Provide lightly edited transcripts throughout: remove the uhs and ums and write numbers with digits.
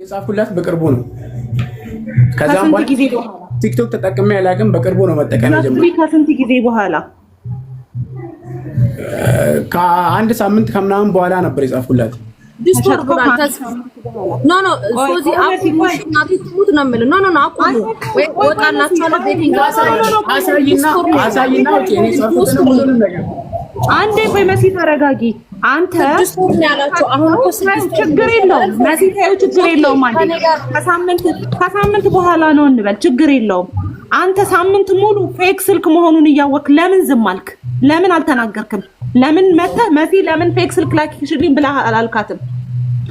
የጻፍኩላት በቅርቡ ነው። ከዛም በኋላ ጊዜ በኋላ ቲክቶክ ተጠቅሜ ያላቅም በቅርቡ ነው መጠቀም የጀመርኩት። ከስንት ጊዜ በኋላ? ከአንድ ሳምንት ከምናምን በኋላ ነበር የጻፍኩላት። ዲስኮርድ ብራል ኖ ኖ ሶዚ አቁሙሽ እናቴ ትሙት ነው የምልህ። ኖ ኖ ኖ አቁሙ ወይ ወጣላችኋለሁ። ቤቲንግ አሳይና ኦኬ እኔ ጻፍኩት ነው ሁሉንም ነገር አንዴ ቆይ መሲ ተረጋጊ። አንተ ዲስኮርድ ያላችሁ አሁን እኮ ችግር የለውም መሲ ታዩ ችግር የለውም። አንዴ ከሳምንት በኋላ ነው እንበል ችግር የለውም። አንተ ሳምንት ሙሉ ፌክ ስልክ መሆኑን እያወቅ ለምን ዝም አልክ? ለምን አልተናገርክም? ለምን መሲ ለምን ፌክ ስልክ ላኪሽልኝ ብለህ አላልካትም?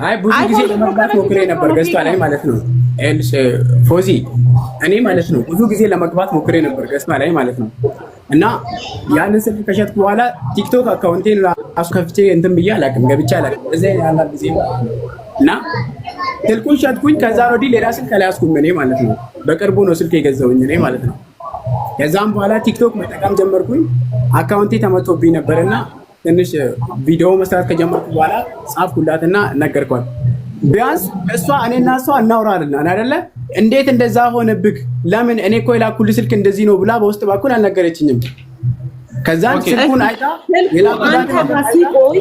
አይ ብዙ ጊዜ ለመግባት ሞክሬ ነበር ገዝቷ ላይ ማለት ነው። ኤልሽ ፎዚ እኔ ማለት ነው ብዙ ጊዜ ለመግባት ሞክሬ ነበር ገዝቷ ላይ ማለት ነው። እና ያንን ስልክ ከሸጥኩ በኋላ ቲክቶክ አካውንቴን ራሱ ከፍቼ እንትን ብዬ አላውቅም፣ ገብቼ አላውቅም። እዚህ ያላ ጊዜ እና ስልኩን ሸጥኩኝ። ከዛ ወዲህ ሌላ ስልክ አልያዝኩም እኔ ማለት ነው። በቅርቡ ነው ስልክ የገዛሁኝ እኔ ማለት ነው። ከዛም በኋላ ቲክቶክ መጠቀም ጀመርኩኝ። አካውንቴ ተመቶብኝ ነበርና ትንሽ ቪዲዮ መስራት ከጀመርኩ በኋላ ጻፍኩላትና ነገርኳት። ቢያንስ እሷ እኔና እሷ እናውራለን አይደለ? እንዴት እንደዛ ሆነብክ? ለምን እኔ እኮ የላኩልህ ስልክ እንደዚህ ነው ብላ በውስጥ በኩል አልነገረችኝም። ከዛን ስልኩን አይታ አንተ ጋር ሲቆይ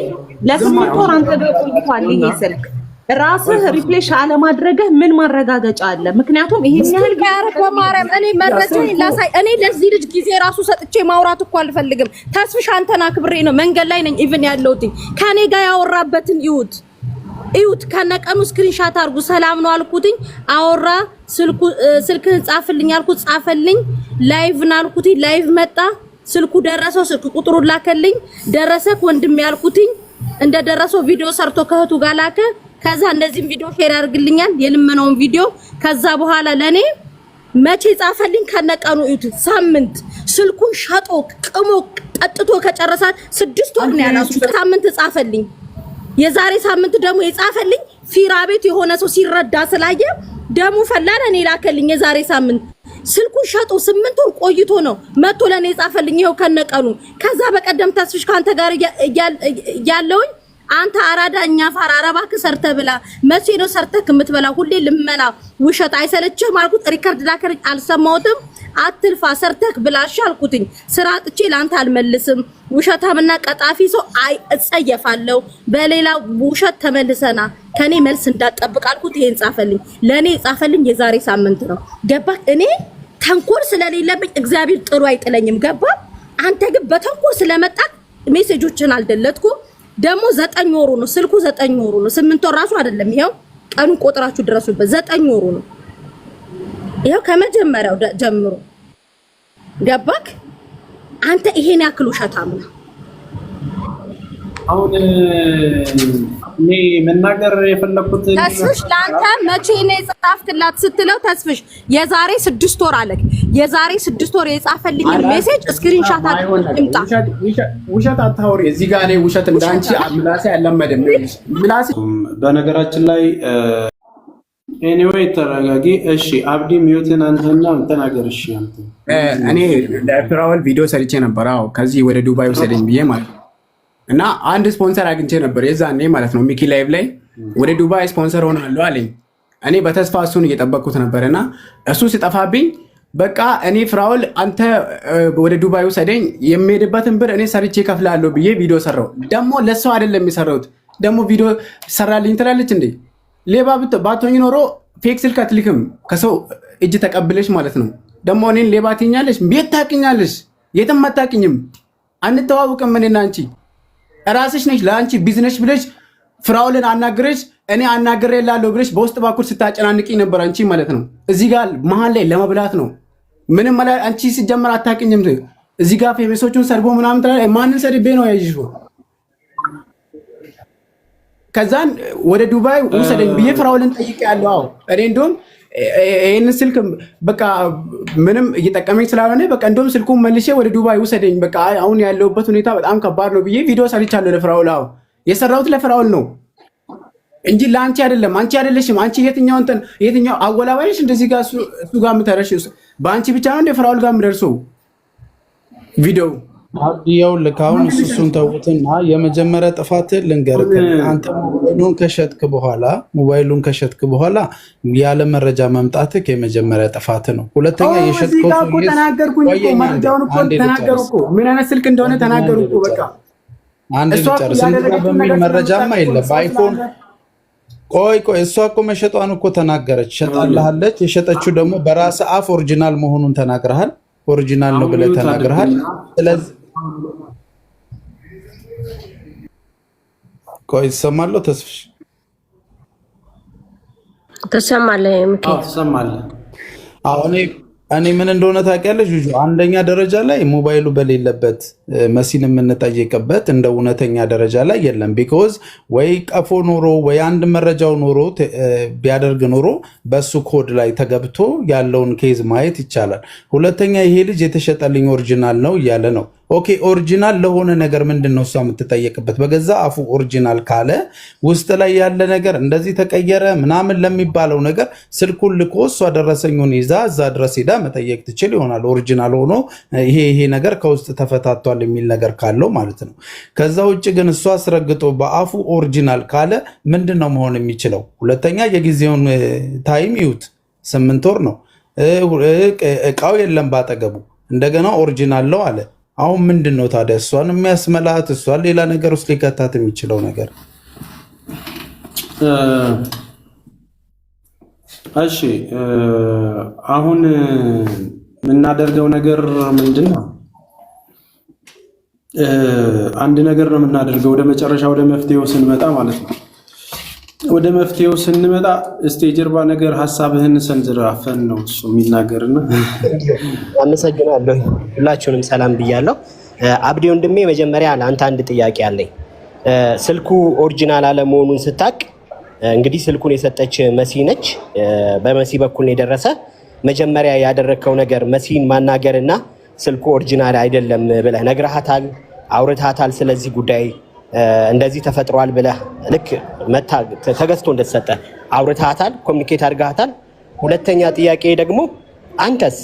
ለስምንት ወር አንተ ጋር ቆይቷል ይሄ ስልክ ራስህ ሪፕሌሽ አለማድረግህ ምን ማረጋገጫ አለ? ምክንያቱም ይሄን ያህል ጋር በማርያም እኔ መረጃዬን ላሳይ። እኔ ለዚህ ልጅ ጊዜ ራሱ ሰጥቼ ማውራት እኮ አልፈልግም። ተስፍሽ አንተን አክብሬ ነው መንገድ ላይ ነኝ ኢቭን ያለሁት ከኔ ጋር ያወራበትን እዩት ከነቀኑ ስክሪንሻት አድርጉ። ሰላም ነው አልኩትኝ አወራ። ስልክህን ጻፍልኝ አልኩት ጻፈልኝ። ላይቭ ነው አልኩትኝ ላይቭ መጣ። ስልኩ ደረሰው ስልክ ቁጥሩን ላከልኝ። ደረሰክ ወንድም ያልኩትኝ እንደደረሰው ቪዲዮ ሰርቶ ከህቱ ጋር ላከ። ከዛ እንደዚህም ቪዲዮ ሼር ያርግልኛል የልመናውን ቪዲዮ። ከዛ በኋላ ለኔ መቼ ጻፈልኝ ከነቀኑ እዩት። ሳምንት ስልኩን ሸጦ ቅሞ ጠጥቶ ከጨረሳት 6 ወር ነው ያላሱ። ሳምንት ጻፈልኝ። የዛሬ ሳምንት ደግሞ የጻፈልኝ ፊራ ቤት የሆነ ሰው ሲረዳ ስላየ ደሙ ፈላለ እኔ ላከልኝ። የዛሬ ሳምንት ስልኩን ሸጦ 8 ወር ቆይቶ ነው መጥቶ ለኔ የጻፈልኝ ይሄው ከነቀኑ። ከዛ በቀደም ተስፍሽ ካንተ ጋር ያለውኝ አንተ አራዳ እኛ ፋራ አረባክ ሰርተ ብላ መቼ ነው ሰርተክ የምትበላ? ሁሌ ልመና ውሸት አይሰለችም አልኩት። ሪከርድ ላከርኝ አልሰማሁትም። አትልፋ ሰርተክ ብላሽ አልኩትኝ። ስራ አጥቼ ላንተ አልመልስም። ውሸታምና ቀጣፊ ሰው እጸየፋለሁ። በሌላ ውሸት ተመልሰና ከኔ መልስ እንዳጠብቅ አልኩት። ይሄን ጻፈልኝ። ለኔ ጻፈልኝ የዛሬ ሳምንት ነው ገባክ? እኔ ተንኮል ስለሌለብኝ እግዚአብሔር ጥሩ አይጥለኝም ገባ? አንተ ግን በተንኮል ስለመጣክ ሜሴጆችን አልደለትኩም። ደግሞ 9 ወሩ ነው ስልኩ 9 ወሩ ነው 8 ወር ራሱ አይደለም። ይሄው ቀኑን ቆጥራችሁ ድረሱበት 9 ወሩ ነው። ይሄው ከመጀመሪያው ጀምሮ ገባክ? አንተ ይሄን ያክል ውሸታም ነው። አሁን እኔ መናገር የፈለኩት ተስፍሽ ለአንተ መቼ ነው የጻፍክላት ስትለው ተስፍሽ የዛሬ 6 ወር አለክ። የዛሬ 6 ወር የጻፈልኝ ሜሴጅ ስክሪንሻት አድርግምጣ። ውሸት አታውሪ እዚህ ጋር። እኔ ውሸት እንዳንቺ ምላሴ አልለመደም። ምላሴ በነገራችን ላይ ኤኒዌይ ተረጋጊ። እሺ አብዲ ሚዩትን አንተና ተናገር። እሺ አንተ እኔ ለፍራውል ቪዲዮ ሰርቼ ነበር። አዎ ከዚህ ወደ ዱባይ ወሰደኝ ብዬ ማለት ነው። እና አንድ ስፖንሰር አግኝቼ ነበር የዛኔ ማለት ነው። ሚኪ ላይቭ ላይ ወደ ዱባይ ስፖንሰር ሆናለሁ አለኝ። እኔ በተስፋ እሱን እየጠበቅኩት ነበርና እሱ ሲጠፋብኝ በቃ እኔ ፍራውል አንተ ወደ ዱባይ ወሰደኝ የሚሄድበትን ብር እኔ ሰርቼ ከፍላለሁ ብዬ ቪዲዮ ሰራው። ደግሞ ለሰው አይደለም የሰራሁት። ደግሞ ቪዲዮ ሰራልኝ ትላለች እንዴ? ሌባ ባትሆኝ ኖሮ ፌክ ስልክ አትልክም ከሰው እጅ ተቀብለሽ ማለት ነው። ደግሞ እኔን ሌባ ትኛለሽ? ቤት ታውቂኛለሽ? የትም አታውቂኝም። አንተዋውቅም እኔና አንቺ። ራስሽ ነሽ ለአንቺ ቢዝነስ ብለሽ ፍራውልን አናግረሽ እኔ አናግሬላለሁ ብለሽ በውስጥ በኩል ስታጨናንቂኝ ነበር አንቺ ማለት ነው። እዚህ ጋር መሀል ላይ ለመብላት ነው። ምንም ማለት አንቺ ሲጀመር አታውቂኝም። እዚህ ጋር ፌመሶቹን ሰርቦ ምናምን ትላለች። ማንን ሰድቤ ነው ያይሽው? ከዛን ወደ ዱባይ ውሰደኝ ብዬ ፍራውልን ጠይቄያለሁ። አዎ እኔ እንደውም ይሄንን ስልክ በቃ ምንም እየጠቀመኝ ስላልሆነ በቃ እንደውም ስልኩን መልሼ ወደ ዱባይ ውሰደኝ በቃ አሁን ያለውበት ሁኔታ በጣም ከባድ ነው ብዬ ቪዲዮ ሰርቻለሁ ለፍራውል። አዎ የሰራሁት ለፍራውል ነው እንጂ ለአንቺ አይደለም። አንቺ አይደለሽም። አንቺ የትኛው አወላዋይሽ እንደዚህ ጋር እሱ ጋር የምተረሽ በአንቺ ብቻ ነው እንደ ፍራውል ጋር የምደርሰው ቪዲዮ አብዲያው ልካውን እሱን ተውትና የመጀመሪያ ጥፋት ልንገርክ። አንተ ሞባይሉን ከሸጥክ በኋላ ያለ መረጃ መምጣትክ የመጀመሪያ ጥፋት ነው። ሁለተኛ የሸጥከው እኮ ተናገርኩኝ እኮ መረጃውን እኮ ተናገሩ እኮ ምን አይነት ስልክ እንደሆነ ተናገሩ እኮ በቃ አንዴ ልጨርስ። በሚል መረጃማ የለም በአይፎን ቆይ እሷ እኮ መሸጧን እኮ ተናገረች፣ ሸጣልሃለች። የሸጠችው ደግሞ በራስ አፍ ኦሪጂናል መሆኑን ተናግረሃል። ኦሪጂናል ነው ብለህ ተናግረሃል። ስለዚህ ቆይ ትሰማለህ? ተስፍሽ ትሰማለህ? ትሰማለህ? አሁን እኔ ምን እንደሆነ ታውቂያለሽ? ጁጁ አንደኛ ደረጃ ላይ ሞባይሉ በሌለበት መሲን የምንጠይቅበት እንደ እውነተኛ ደረጃ ላይ የለም። ቢኮዝ ወይ ቀፎ ኖሮ ወይ አንድ መረጃው ኖሮ ቢያደርግ ኖሮ በሱ ኮድ ላይ ተገብቶ ያለውን ኬዝ ማየት ይቻላል። ሁለተኛ ይሄ ልጅ የተሸጠልኝ ኦሪጂናል ነው እያለ ነው። ኦኬ ኦሪጂናል ለሆነ ነገር ምንድን ነው እሷ የምትጠየቅበት? በገዛ አፉ ኦሪጂናል ካለ ውስጥ ላይ ያለ ነገር እንደዚህ ተቀየረ ምናምን ለሚባለው ነገር ስልኩን ልኮ እሷ ደረሰኙን ይዛ እዛ ድረስ ሄዳ መጠየቅ ትችል ይሆናል። ኦሪጂናል ሆኖ ይሄ ነገር ከውስጥ ተፈታቷል የሚል ነገር ካለው ማለት ነው። ከዛ ውጭ ግን እሷ አስረግጦ በአፉ ኦሪጂናል ካለ ምንድን ነው መሆን የሚችለው? ሁለተኛ የጊዜውን ታይም ይዩት፣ 8 ወር ነው። እቃው የለም ባጠገቡ፣ እንደገና ኦሪጂናል ነው አለ። አሁን ምንድን ነው ታዲያ እሷን የሚያስመላት? እሷን ሌላ ነገር ውስጥ ሊከታት የሚችለው ነገር? እሺ አሁን የምናደርገው ነገር ምንድን ነው? አንድ ነገር ነው የምናደርገው። ወደ መጨረሻ ወደ መፍትሄው ስንመጣ ማለት ነው። ወደ መፍትሄው ስንመጣ እስቲ የጀርባ ነገር ሐሳብህን ሰንዝር። አፈን ነው እሱ የሚናገርና። አመሰግናለሁ። ሁላችሁንም ሰላም ብያለሁ። አብዲ ወንድሜ መጀመሪያ ለአንተ አንድ ጥያቄ አለኝ። ስልኩ ኦሪጂናል አለመሆኑን ስታቅ እንግዲህ ስልኩን የሰጠች መሲ ነች። በመሲ በኩል ነው የደረሰ። መጀመሪያ ያደረግከው ነገር መሲን ማናገርና ስልኩ ኦሪጂናል አይደለም ብለህ ነግረሃታል፣ አውርታታል። ስለዚህ ጉዳይ እንደዚህ ተፈጥሯል ብለህ ልክ ተገዝቶ እንደተሰጠ አውርታታል፣ ኮሚኒኬት አድርጋታል። ሁለተኛ ጥያቄ ደግሞ አንተስ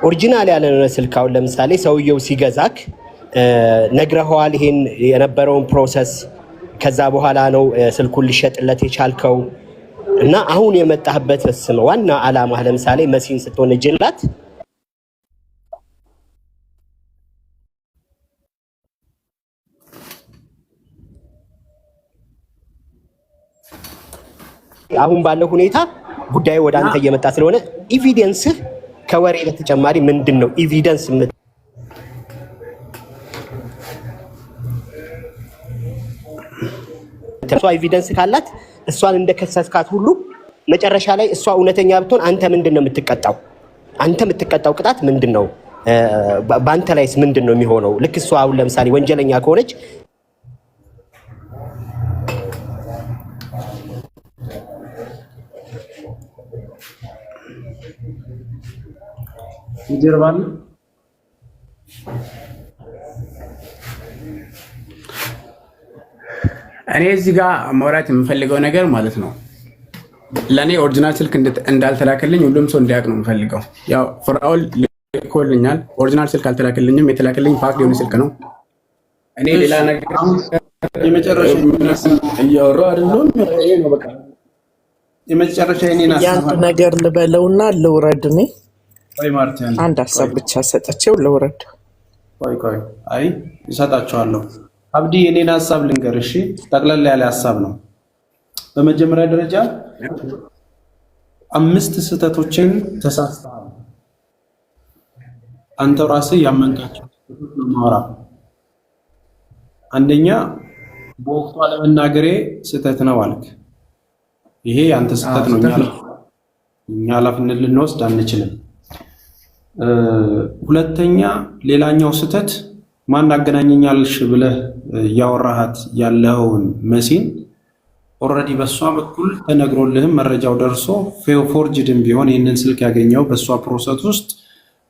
ኦሪጂናል ያለ ስልክ አሁን ለምሳሌ ሰውየው ሲገዛክ ነግረኸዋል ይሄን የነበረውን ፕሮሰስ? ከዛ በኋላ ነው ስልኩን ሊሸጥለት የቻልከው? እና አሁን የመጣህበት ዋና ዓላማ ለምሳሌ መሲን ስትሆን እጅላት አሁን ባለው ሁኔታ ጉዳዩ ወደ አንተ እየመጣ ስለሆነ ኤቪደንስህ ከወሬ በተጨማሪ ምንድን ነው ኤቪደንስ? እሷ ኤቪደንስ ካላት እሷን እንደከሰስካት ሁሉ መጨረሻ ላይ እሷ እውነተኛ ብትሆን አንተ ምንድን ነው የምትቀጣው? አንተ የምትቀጣው ቅጣት ምንድን ነው? በአንተ ላይስ ምንድን ነው የሚሆነው? ልክ እሷ አሁን ለምሳሌ ወንጀለኛ ከሆነች ይጀርባል። እኔ እዚህ ጋር ማውራት የምፈልገው ነገር ማለት ነው ለእኔ ኦሪጂናል ስልክ እንዳልተላከልኝ ሁሉም ሰው እንዲያውቅ ነው የምፈልገው። ያው ፍራኦል ልኮልኛል፣ ኦሪጂናል ስልክ አልተላከልኝም። የተላከልኝ ፓክ የሆነ ስልክ ነው። እኔ ሌላ ነገር የመጨረሻ እያወራሁ አይደለም። ይሄ ነው በቃ የመጨረሻ የኔን ያንድ ነገር ልበለውና ልውረድ። እኔ ቆይ ማርቲያን አንድ ሀሳብ ብቻ ሰጠቼው ልውረድ። ቆይ አይ ይሰጣቸዋለሁ። አብዲ የኔን ሀሳብ ልንገር እሺ። ጠቅለል ያለ ሀሳብ ነው። በመጀመሪያ ደረጃ 5 ስህተቶችን ተሳስተሃል። አንተ ራስህ ያመንካቸው ማውራ። አንደኛ በወቅቱ አለመናገሬ ስህተት ነው አልክ። ይሄ አንተ ስህተት ነው። እኛ ኃላፊነት ልንወስድ አንችልም። ሁለተኛ ሌላኛው ስህተት ማን አገናኘኛልሽ ብለህ ያወራሃት ያለውን መሲን ኦልሬዲ በሷ በኩል ተነግሮልህም መረጃው ደርሶ ፎርጅድም ቢሆን ይህንን ስልክ ያገኘው በሷ ፕሮሰስ ውስጥ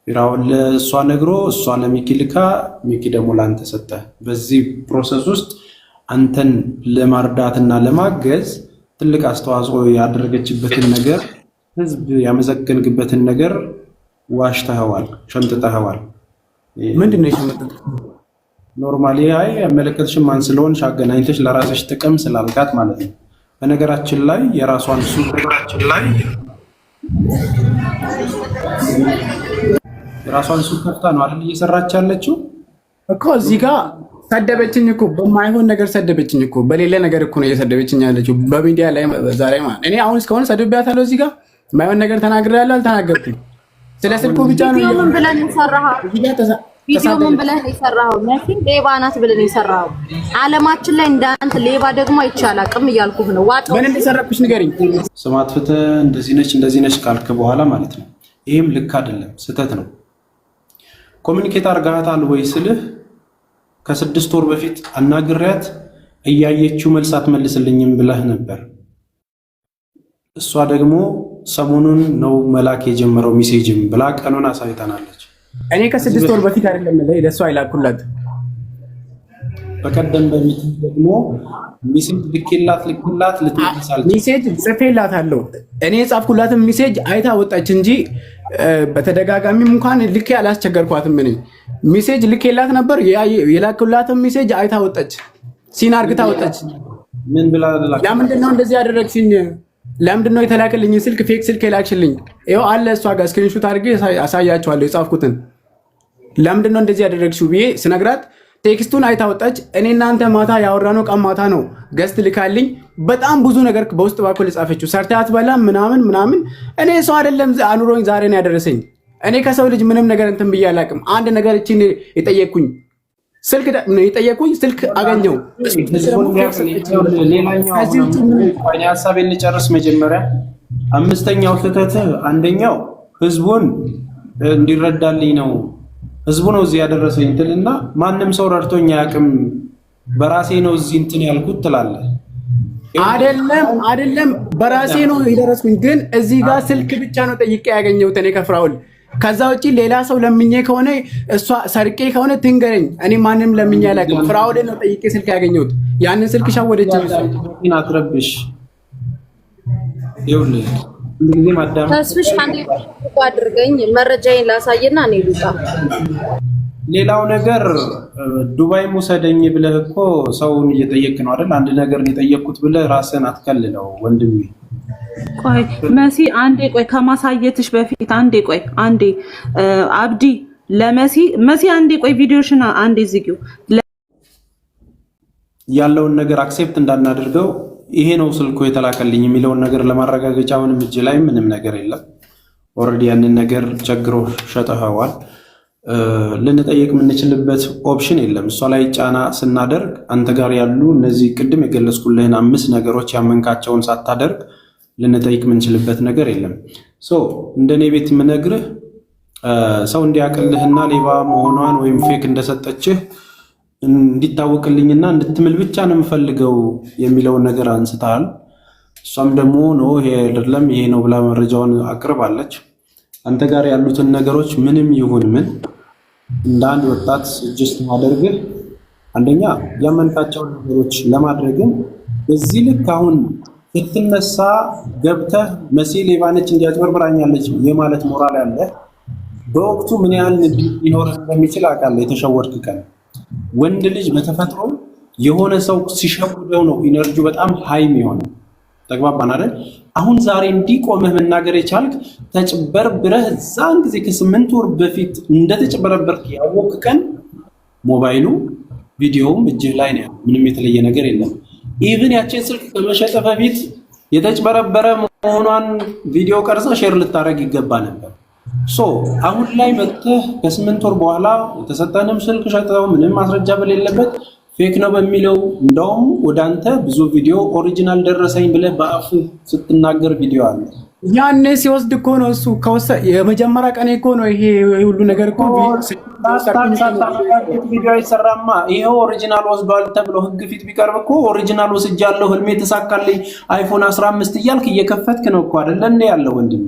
ፊራውን ለሷ ነግሮ እሷ ለሚኪ ልካ ሚኪ ደግሞ ላንተ ሰጠ። በዚህ ፕሮሰስ ውስጥ አንተን ለማርዳትና ለማገዝ ትልቅ አስተዋጽኦ ያደረገችበትን ነገር ህዝብ ያመሰገንግበትን ነገር ዋሽተኸዋል፣ ሸምጥጠኸዋል። ምንድን ነው የሸመጠጥኩት? ኖርማሊ አይ ያመለከትሽም ማን ስለሆንሽ አገናኝተሽ ለራስሽ ጥቅም ስላልካት ማለት ነው። በነገራችን ላይ የራሷን ሱቅ ከፍታ ነው አይደል እየሰራች ያለችው እኮ። እዚህ ጋር ሰደበችኝ እኮ፣ በማይሆን ነገር ሰደበችኝ እኮ፣ በሌለ ነገር እኮ ነው እየሰደበችኝ ያለችው በሚዲያ ላይ ዛሬ ማለት። እኔ አሁን እስካሁን ሰድቤያታለሁ። እዚህ ጋር የማይሆን ነገር ተናግሬያለሁ አልተናገርኩም? ስለ ስልኩ ብቻ ነው። ቪዲዮ ምን ብለን የሰራኸው? መሲን ሌባ ናት ብለን የሰራኸው? አለማችን ላይ እንዳንተ ሌባ ደግሞ አይቻል አቅም እያልኩህ ነው። ዋጣው ምን እንደሰረኩሽ ንገሪኝ። ስም አጥፍተህ እንደዚህ ነች ካልክ በኋላ ማለት ነው። ይሄም ልክ አይደለም፣ ስህተት ነው። ኮሚኒኬት አድርጋታል ወይ ስልህ ከ6 ወር በፊት አናግሪያት እያየችው መልስ አትመልስልኝም ብለህ ነበር። እሷ ደግሞ ሰሞኑን ነው መላክ የጀመረው ሜሴጅም ብላ ቀኑን አሳይታናለች። እኔ ከ6 ወር በፊት አይደለም ለእሷ አይላኩላት። በቀደም በፊት ደግሞ ሜሴጅ ልኬላት ልትመልሳለች። ሜሴጅ ጽፌላታለሁ። እኔ የጻፍኩላትን ሜሴጅ አይታ ወጣች እንጂ በተደጋጋሚም እንኳን ልኬ አላስቸገርኳትም። እኔ ሜሴጅ ልኬላት ነበር። የላኩላትን ሜሴጅ አይታ ወጣች። ሲን አርግታ ወጣች። ምን ብላ ለምንድን ነው እንደዚህ ያደረግሽኝ? ለምንድን ነው የተላከልኝ ስልክ ፌክ ስልክ የላክሽልኝ? ይኸው አለ እሷ ጋር ስክሪንሾት አድርጌ አሳያቸዋለሁ የጻፍኩትን። ለምንድን ነው እንደዚህ ያደረግሽው ብዬ ስነግራት ቴክስቱን አይታ ወጣች። እኔ እናንተ ማታ ያወራነው ቀን ማታ ነው ገስት ልካልኝ በጣም ብዙ ነገር በውስጥ በኩል የጻፈችው ሰርታ አትበላም ምናምን። እኔ ሰው አይደለም አኑሮኝ ዛሬ ነው ያደረሰኝ። እኔ ከሰው ልጅ ምንም ነገር እንትን ብዬ አላውቅም። አንድ ነገር እቺን የጠየቅኩኝ ስልክ አገኘው። ሀሳቤን ልጨርስ መጀመሪያ። አምስተኛው ስህተት አንደኛው ህዝቡን እንዲረዳልኝ ነው፣ ህዝቡ ነው እዚህ ያደረሰኝ እንትልና ማንም ሰው ረድቶኝ አያውቅም፣ በራሴ ነው እዚህ እንትን ያልኩት ትላለህ። አይደለም በራሴ ነው የደረስኩኝ፣ ግን እዚህ ጋር ስልክ ብቻ ነው ጠይቄ ያገኘሁት እኔ ከፍራውል። ከዛ ውጪ ሌላ ሰው ለምኜ ከሆነ እሷ ሰርቄ ከሆነ ትንገረኝ። እኔ ማንም ለምኜ አላውቅም። ፍራውል ነው ጠይቄ ስልክ ያገኘሁት። ያንን ስልክ ሸወደች። አትረብሽ። ይኸውልህ ጊዜ ማዳም ተስፍሽ አንዴ አድርገኝ መረጃዬን ላሳየና እኔ ልውጣ። ሌላው ነገር ዱባይ ሙሰደኝ ብለህ እኮ ሰውን እየጠየቅ ነው አይደል? አንድ ነገር የጠየቅኩት ብለህ ራስህን አትከልለው ወንድሜ። ቆይ መሲ አንዴ ቆይ፣ ከማሳየትሽ በፊት አንዴ አብዲ መሲ አንዴ ቆይ፣ ቪዲዮሽን አንዴ ዝጊው። ያለውን ነገር አክሴፕት እንዳናደርገው ይሄ ነው ስልኩ የተላከልኝ የሚለውን ነገር ለማረጋገጫ ምንም እጅ ላይ ምንም ነገር የለም። ኦልሬዲ ያንን ነገር ቸግሮ ሸጠኸዋል። ልንጠየቅ የምንችልበት ኦፕሽን የለም። እሷ ላይ ጫና ስናደርግ አንተ ጋር ያሉ እነዚህ ቅድም የገለጽኩልህን 5 ነገሮች ያመንካቸውን ሳታደርግ ልንጠይቅ የምንችልበት ነገር የለም። እንደኔ ቤት የምነግርህ ሰው እንዲያቅልህና ሌባ መሆኗን ወይም ፌክ እንደሰጠችህ እንዲታወቅልኝና እንድትምል ብቻ ነው የምፈልገው የሚለውን ነገር አንስተሃል። እሷም ደግሞ ነው ይሄ አይደለም ይሄ ነው ብላ መረጃውን አቅርባለች። አንተ ጋር ያሉትን ነገሮች ምንም ይሁን ምን እንደ አንድ ወጣት ጀስት ማድረግህ አንደኛ ያመንካቸውን ነገሮች ለማድረግም በዚህ ልክ አሁን ስትነሳ ገብተህ መሲ ሌባ ነች እንዲያጭበርብራኛለች የማለት ሞራል ያለ በወቅቱ ምን ያህል ሊኖር እንደሚችል አውቃለሁ። የተሸወድክ ቀን ወንድ ልጅ በተፈጥሮ የሆነ ሰው ሲሸውደው ነው ኢነርጂው በጣም ሃይም የሆነ ተግባባን አይደል? አሁን ዛሬ እንዲቆመህ መናገር የቻልክ ተጭበርብረህ እዛን ጊዜ ከ8 ወር በፊት እንደተጭበረበርክ ያወቅ ቀን ሞባይሉ ቪዲዮውም እጅህ ላይ ነው። ምንም የተለየ ነገር የለም። ኢቭን ያችን ስልክ ከመሸጥ በፊት የተጭበረበረ መሆኗን ቪዲዮ ቀርጸ ሼር ልታደርግ ይገባ ነበር። አሁን ላይ መጥተህ ከ8 ወር በኋላ የተሰጠንም ስልክ ሸጠው ምንም ማስረጃ በሌለበት ፌክ ነው በሚለው እንደውም ወደ አንተ ብዙ ቪዲዮ ኦሪጂናል ደረሰኝ ብለህ በአፍ ስትናገር ቪዲዮ አለ። ያኔ ሲወስድ እኮ ነው እሱ የመጀመሪያ ቀኔ እኮ ነው ይሄ ሁሉ ነገር እኮ ቪዲዮ አይሰራማ። ይሄው ኦሪጂናል ወስዷል ተብሎ ህግ ፊት ቢቀርብ እኮ ኦሪጂናል ወስጃለሁ ህልሜ ተሳካልኝ አይፎን 15 እያልክ እየከፈትክ ነው እኮ አይደል እንዴ ያለው ወንድሜ?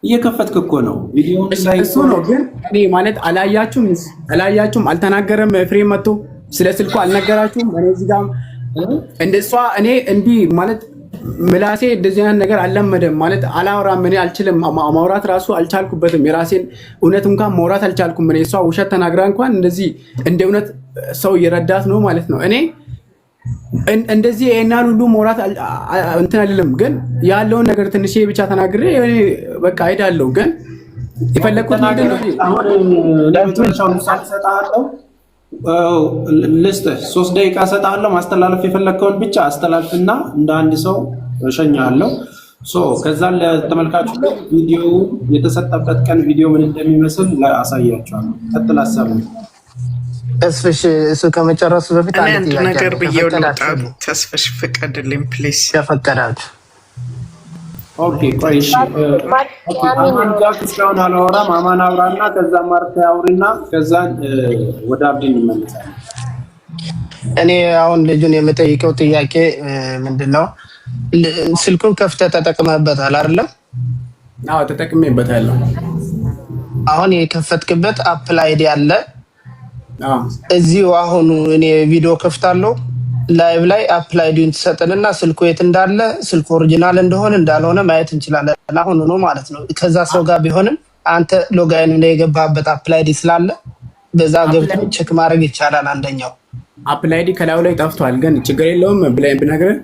እየከፈትክ እኮ ነው ቪዲዮውን ላይ እሱ ነው። ግን እኔ ማለት አላያችሁም አልተናገረም። ፍሬም መጥቶ ስለ ስልኩ አልነገራችሁም። እኔ እዚህ ጋር እንደሷ እኔ እንዲህ ማለት ምላሴ እንደዚህ አይነት ነገር አልለመደም ማለት አላወራም። እኔ አልችልም ማውራት ራሱ አልቻልኩበትም። የራሴን እውነት እንኳን ማውራት አልቻልኩም። እኔ እሷ ውሸት ተናግራ እንኳን እንደዚህ እንደ እውነት ሰው እየረዳት ነው ማለት ነው። እኔ እንደዚህ የናል ሁሉ ማውራት እንትን አይደለም፣ ግን ያለውን ነገር ትንሽ ብቻ ተናግሬ በቃ ሄዳለሁ። ግን የፈለኩት ምንድን ነው አሁን ለምትመጣው ምሳሌ ሰጣለሁ ልስጥ 3 ደቂቃ ሰጣለሁ። ማስተላለፍ የፈለከውን ብቻ አስተላልፍና እንደ አንድ ሰው እሸኛለሁ። ከዛ ለተመልካቹ ቪዲዮ የተሰጠበት ቀን ቪዲዮ ምን እንደሚመስል አሳያቸዋለሁ። ቀጥል ሀሳብ ተስፍሽ እሱ ከመጨረሱ በፊት አንድ ነገር ብዬው ልውጣ። ተስፍሽ ፍቀድልኝ ፕሊዝ። ተፈቀዳችሁ? ኦኬ ቆይ እሺ። አማን ጋር እስካሁን አላወራም። አማን አውራና ከዛ ማርታ አውሪና ከዛ ወደ አብዲ እንመለሳለን። እኔ አሁን ልጁን የምጠይቀው ጥያቄ ምንድነው፣ ስልኩን ከፍተህ ተጠቅመህበታል አይደለም? አዎ ተጠቅሜበታለሁ። አሁን የከፈትክበት አፕል አይዲ አለ። እዚሁ አሁን እኔ ቪዲዮ ከፍታለሁ ላይቭ ላይ አፕል አይዲውን ትሰጥንና ስልኩ የት እንዳለ ስልኩ ኦሪጂናል እንደሆነ እንዳልሆነ ማየት እንችላለን። አሁን ነው ማለት ነው። ከዛ ሰው ጋር ቢሆንም አንተ ሎጋይን ላይ የገባበት አፕል አይዲ ስላለ በዛ ገብተህ ቼክ ማድረግ ይቻላል። አንደኛው አፕል አይዲ ከላዩ ላይ ጠፍቷል፣ ግን ችግር የለውም ብለህ ብነግርህ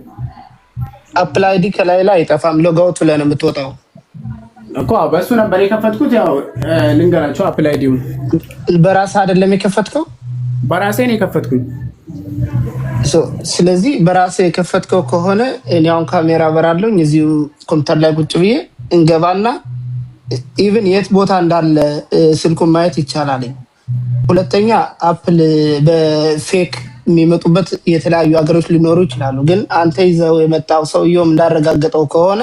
አፕል አይዲ ከላይ ላይ አይጠፋም። ሎጋውት ብለህ ነው የምትወጣው እኮ። በሱ ነበር የከፈትኩት። ያው ልንገራቸው አፕል አይዲውን በራስህ አይደለም የከፈትከው? በራሴ ነው የከፈትኩኝ። ስለዚህ በራስህ የከፈትከው ከሆነ እኔ አሁን ካሜራ በራለሁኝ እዚሁ ኮምፒውተር ላይ ቁጭ ብዬ እንገባና ኢቭን የት ቦታ እንዳለ ስልኩን ማየት ይቻላል። ሁለተኛ አፕል በፌክ የሚመጡበት የተለያዩ ሀገሮች ሊኖሩ ይችላሉ፣ ግን አንተ ይዘው የመጣው ሰውየውም እንዳረጋገጠው ከሆነ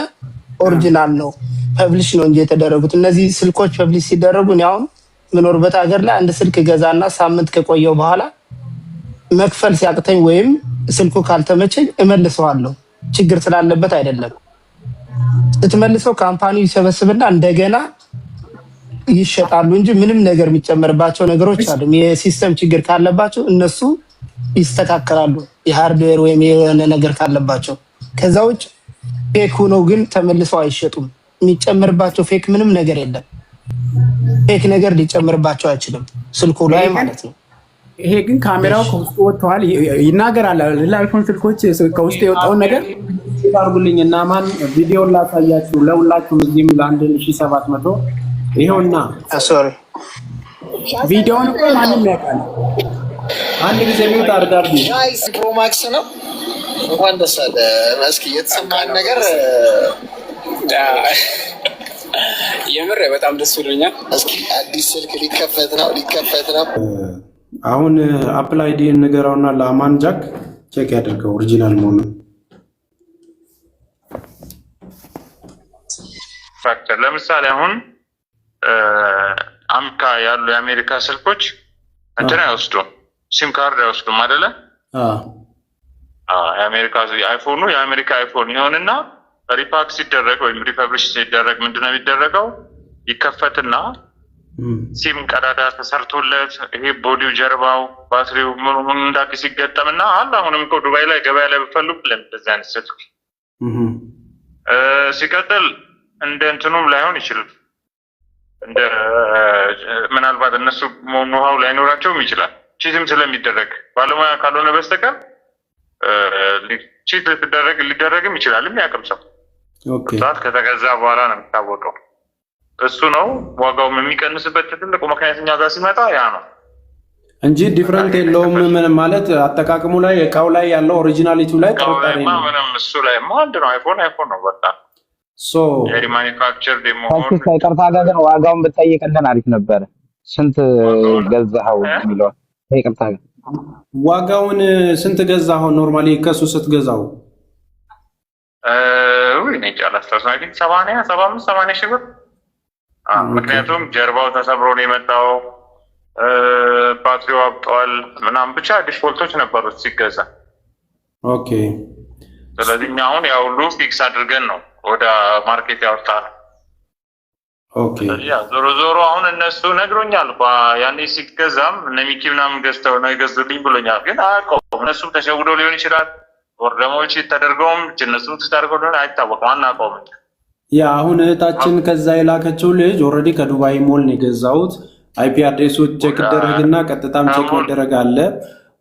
ኦሪጂናል ነው። ፐብሊሽ ነው እንጂ የተደረጉት እነዚህ ስልኮች ፐብሊሽ ሲደረጉ እኔ አሁን የምኖርበት ሀገር ላይ አንድ ስልክ ገዛና ሳምንት ከቆየው በኋላ መክፈል ሲያቅተኝ ወይም ስልኩ ካልተመቸኝ እመልሰዋለሁ። ችግር ስላለበት አይደለም። ስትመልሰው ካምፓኒው ይሰበስብና እንደገና ይሸጣሉ እንጂ ምንም ነገር የሚጨመርባቸው ነገሮች አሉ። የሲስተም ችግር ካለባቸው እነሱ ይስተካከላሉ፣ የሃርድዌር ወይም የሆነ ነገር ካለባቸው። ከዛ ውጭ ፌክ ሆነው ግን ተመልሰው አይሸጡም። የሚጨመርባቸው ፌክ ምንም ነገር የለም። ፌክ ነገር ሊጨመርባቸው አይችልም ስልኩ ላይ ማለት ነው። ይሄ ግን ካሜራው ከውስጥ ወጥቷል ይናገራል። ለአይፎን ስልኮች ከውስጥ የወጣውን ነገር አድርጉልኝ እና ማን ቪዲዮውን ላሳያችሁ ለሁላችሁም እዚህም ለ1700 ይሄውና። ሶሪ ቪዲዮውን እኮ ማንም ያውቃል። አንድ ጊዜ ሚውት አድርጋችሁ ጋይስ ፕሮ ማክስ ነው። እንኳን ደስ አለ። እስኪ የተሰማን ነገር የምር በጣም ደስ ብሎኛል። እስኪ አዲስ ስልክ ሊከፈት ነው። አሁን አፕል አይዲ ንገረውና ለአማን ጃክ ቼክ ያደርገው ኦሪጂናል መሆኑን። ፋክተር ለምሳሌ አሁን አሜሪካ ያሉ የአሜሪካ ስልኮች እንትን አይወስዱም፣ ሲም ካርድ አይወስዱም አይደለ? የአሜሪካ አይፎኑ የአሜሪካ አይፎን ይሆንና ሪፓክ ሲደረግ ወይም ሪፐብሊሽ ሲደረግ ምንድነው የሚደረገው? ይከፈትና ሲም ቀዳዳ ተሰርቶለት ይሄ ቦዲው ጀርባው ባትሪው ምን እንዳዲስ ሲገጠምና አለ። አሁንም እኮ ዱባይ ላይ ገበያ ላይ ብፈልጉ ለምንድነው አይነት ስልክ ሲቀጥል እንደ እንትኑም ላይሆን ይችላል። እንደ ምናልባት እነሱ ኖሃው ላይኖራቸውም ይችላል። ቺትም ስለሚደረግ ባለሙያ ካልሆነ በስተቀር ቺት ሊደረግም ይችላል። የሚያውቅም ሰው ሰዓት ከተገዛ በኋላ ነው የሚታወቀው። እሱ ነው ዋጋው የሚቀንስበት ትልቁ ምክንያት እኛ ጋር ሲመጣ ያ ነው እንጂ ዲፍረንት የለውም። ምን ማለት አጠቃቅሙ ላይ እቃው ላይ ያለው ኦሪጂናሊቲው ላይ ጥርጣሬ ነው። ምንም እሱ ላይ አንድ ነው። አይፎን ነው በቃ የሪማኒፋክቸር ደግሞ ይቅርታ ጋር ግን ዋጋውን ብትጠይቅልን አሪፍ ነበር። ስንት ገዛኸው የሚለው ይቅርታ ጋር ዋጋውን ስንት ገዛኸው? ኖርማሊ ከሱ ስትገዛው እኔ ጫላስታውስ ነው 75 ሺህ ብር። ምክንያቱም ጀርባው ተሰብሮ ነው የመጣው፣ ባትሪው አብጧል ምናምን ብቻ ዲፎልቶች ነበሩት ሲገዛ። ኦኬ። ስለዚህ እኛ አሁን ያው ሁሉ ፊክስ አድርገን ነው ወደ ማርኬት ያወጣል። ኦኬ። ዞሮ ዞሮ አሁን እነሱ ነግሮኛል ያኔ ሲገዛም እነ ሚኪ ምናምን ገዝተው ነው የገዙልኝ ብሎኛል። ግን አያውቀውም። እነሱም ተሸውደው ሊሆን ይችላል ወርደሞች ተደርገውም እነሱ ተደርገው አይታወቅም አናውቀውም። ያ አሁን እህታችን ከዛ የላከችው ልጅ ኦልሬዲ ከዱባይ ሞል ነው የገዛሁት። አይፒ አድሬሱ ቼክ ይደረግና ቀጥታም ቼክ መደረግ አለ።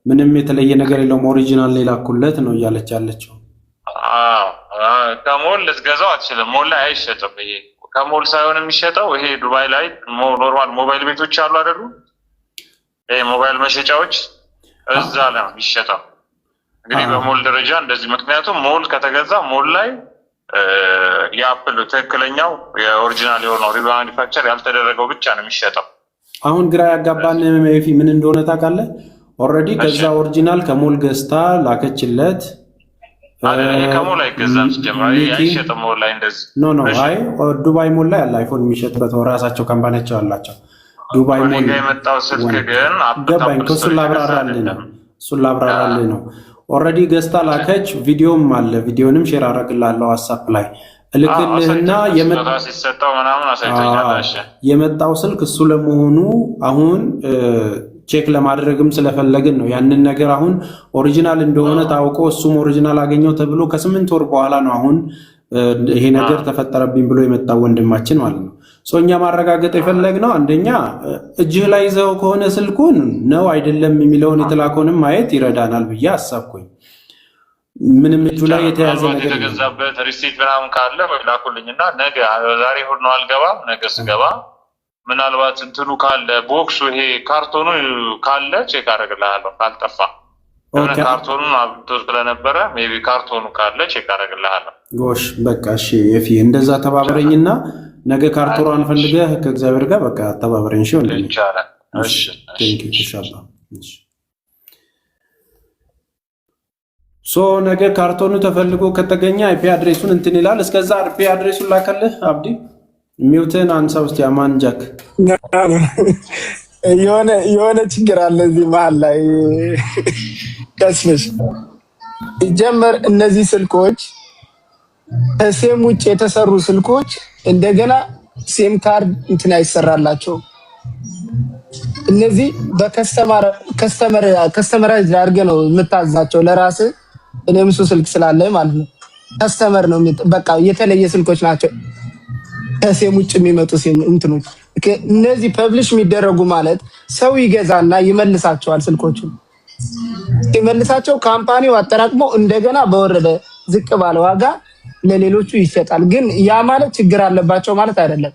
ምንም የተለየ ነገር የለውም ኦሪጂናል ላኩለት ነው እያለች ያለችው። ከሞል ልትገዛው አትችልም። ሞል ላይ አይሸጥም። ይሄ ከሞል ሳይሆን የሚሸጠው ይሄ ዱባይ ላይ ኖርማል ሞባይል ቤቶች አሉ አይደሉ? ይሄ ሞባይል መሸጫዎች እዛ ላይ ነው የሚሸጠው። እንግዲህ በሞል ደረጃ እንደዚህ ምክንያቱም ሞል ከተገዛ ሞል ላይ የአፕል ትክክለኛው የኦሪጂናል የሆነው ሪማኒፋክቸር ያልተደረገው ብቻ ነው የሚሸጠው። አሁን ግራ ያጋባን ሜፊ ምን እንደሆነ ታውቃለህ? ኦልሬዲ ከዛ ኦሪጂናል ከሞል ገዝታ ላከችለት። ከሞል አይገዛም ሲጀምር አይሸጥም ሞል ላይ እንደዚህ ኖ አይ ዱባይ ሞል ላይ አለ አይፎን የሚሸጥበት ራሳቸው ካምፓኒያቸው አላቸው። ዱባይ ሞል ላይ የመጣው ስልክ ግን ገባኝ። እሱን ላብራራልህ ነው። ኦልሬዲ ገዝታ ላከች። ቪዲዮም አለ። ቪዲዮንም ሼር አደርግልሃለሁ ዋትስአፕ ላይ እልክልህና የመጣው ስልክ እሱ ለመሆኑ አሁን ቼክ ለማድረግም ስለፈለግን ነው ያንን ነገር አሁን ኦሪጂናል እንደሆነ ታውቆ እሱም ኦሪጂናል አገኘው ተብሎ ከ8 ወር በኋላ ነው አሁን ይሄ ነገር ተፈጠረብኝ ብሎ የመጣው ወንድማችን ማለት ነው። እኛ ማረጋገጥ የፈለግነው አንደኛ እጅህ ላይ ይዘው ከሆነ ስልኩን ነው አይደለም የሚለውን የተላከውንም ማየት ይረዳናል ብዬ አሰብኩኝ። ምንም እጁ ላይ የተያዘ ነገር የተገዛበት ሪሲት ምናምን ካለ ወይ ላኩልኝና ነገ ዛሬ ሁሉ ነው አልገባም። ነገ ስገባ ምናልባት እንትኑ ካለ ቦክሱ ይሄ ካርቶኑ ካለ ቼክ አደርግልሃለሁ። ካልጠፋ ካርቶኑን አብቶ ስለነበረ ሜቢ ካርቶኑ ካለ ቼክ አደርግልሃለሁ። ጎሽ በቃ እሺ የፊ እንደዛ ተባበረኝና ነገ ካርቶኗን ፈልገህ ከእግዚአብሔር ጋር በቃ ተባበረኝ። እሺ ወንድሜ ይቻላል። እሺ ቴንኪው ኢንሻአላህ። እሺ ነገ ካርቶኑ ተፈልጎ ከተገኘ አይፒ አድሬሱን እንትን ይላል። እስከዛ አይፒ አድሬሱን ላከልህ አብዲ ሚውትን አንሳ ውስጥ ያማን ጃክ የሆነ ችግር አለ እዚህ መሀል ላይ ተስፍሽ ጀመር። እነዚህ ስልኮች ከሴም ውጭ የተሰሩ ስልኮች እንደገና ሴም ካርድ እንትን አይሰራላቸው። እነዚህ በከስተመራይዝ አድርገህ ነው የምታዛቸው ለራስ። እኔም እሱ ስልክ ስላለ ማለት ነው ከስተመር ነው በቃ የተለየ ስልኮች ናቸው ከሴም ውጭ የሚመጡ ሴም እንትኖች። እነዚህ ፐብሊሽ የሚደረጉ ማለት ሰው ይገዛና ይመልሳቸዋል። ስልኮቹን ሲመልሳቸው ካምፓኒው አጠራቅሞ እንደገና በወረደ ዝቅ ባለ ዋጋ ለሌሎቹ ይሸጣል። ግን ያ ማለት ችግር አለባቸው ማለት አይደለም።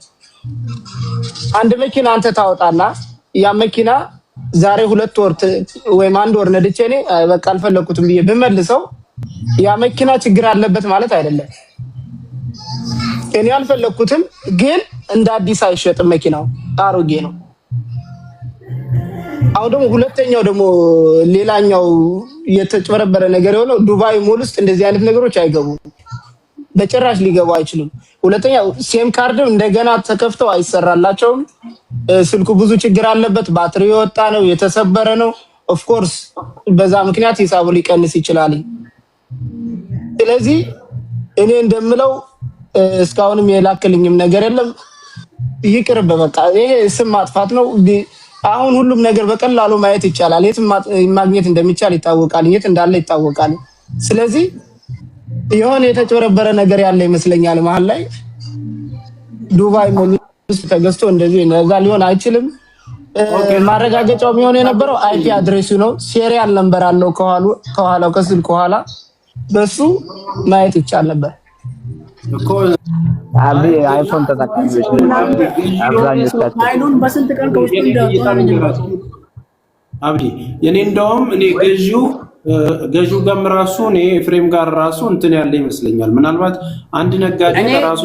አንድ መኪና አንተ ታወጣና ያ መኪና ዛሬ 2 ወር ወይም 1 ወር ነድቼ እኔ በቃ አልፈለኩትም ብዬ ብመልሰው ያ መኪና ችግር አለበት ማለት አይደለም። እኔ አልፈለኩትም ግን እንደ አዲስ አይሸጥም፣ መኪናው አሮጌ ነው። አሁን ደግሞ ሁለተኛው ደግሞ ሌላኛው የተጨበረበረ ነገር የሆነው ዱባይ ሞል ውስጥ እንደዚህ አይነት ነገሮች አይገቡም፣ በጭራሽ ሊገቡ አይችሉም። ሁለተኛው ሴም ካርድም እንደገና ተከፍተው አይሰራላቸውም። ስልኩ ብዙ ችግር አለበት፣ ባትሪ የወጣ ነው፣ የተሰበረ ነው። ኦፍ ኮርስ በዛ ምክንያት ሂሳቡ ሊቀንስ ይችላል። ስለዚህ እኔ እንደምለው እስካሁንም የላክልኝም ነገር የለም፣ ይቅርብ በቃ። ይሄ ስም ማጥፋት ነው። አሁን ሁሉም ነገር በቀላሉ ማየት ይቻላል። የት ማግኘት እንደሚቻል ይታወቃል፣ የት እንዳለ ይታወቃል። ስለዚህ የሆነ የተጨበረበረ ነገር ያለ ይመስለኛል መሀል ላይ። ዱባይ ሞል ውስጥ ተገዝቶ እንደዚህ ነዛ ሊሆን አይችልም። ማረጋገጫው የሚሆን የነበረው አይፒ አድሬሱ ነው። ሴሪያል ነምበር አለው ከኋላው ከስልኩ ኋላ፣ በሱ ማየት ይቻል ነበር እኮ። አብዲ አይፎን ተጠቃሚዎች አብዛኞቻቸው አይኑን በስንት ቀን ከውስጥ እንደወጣ አብዲ የኔ እንደውም እኔ ገዢው ጋር ራሱ እኔ ፍሬም ጋር ራሱ እንትን ያለ ይመስለኛል። ምናልባት አንድ ነጋዴ ራሱ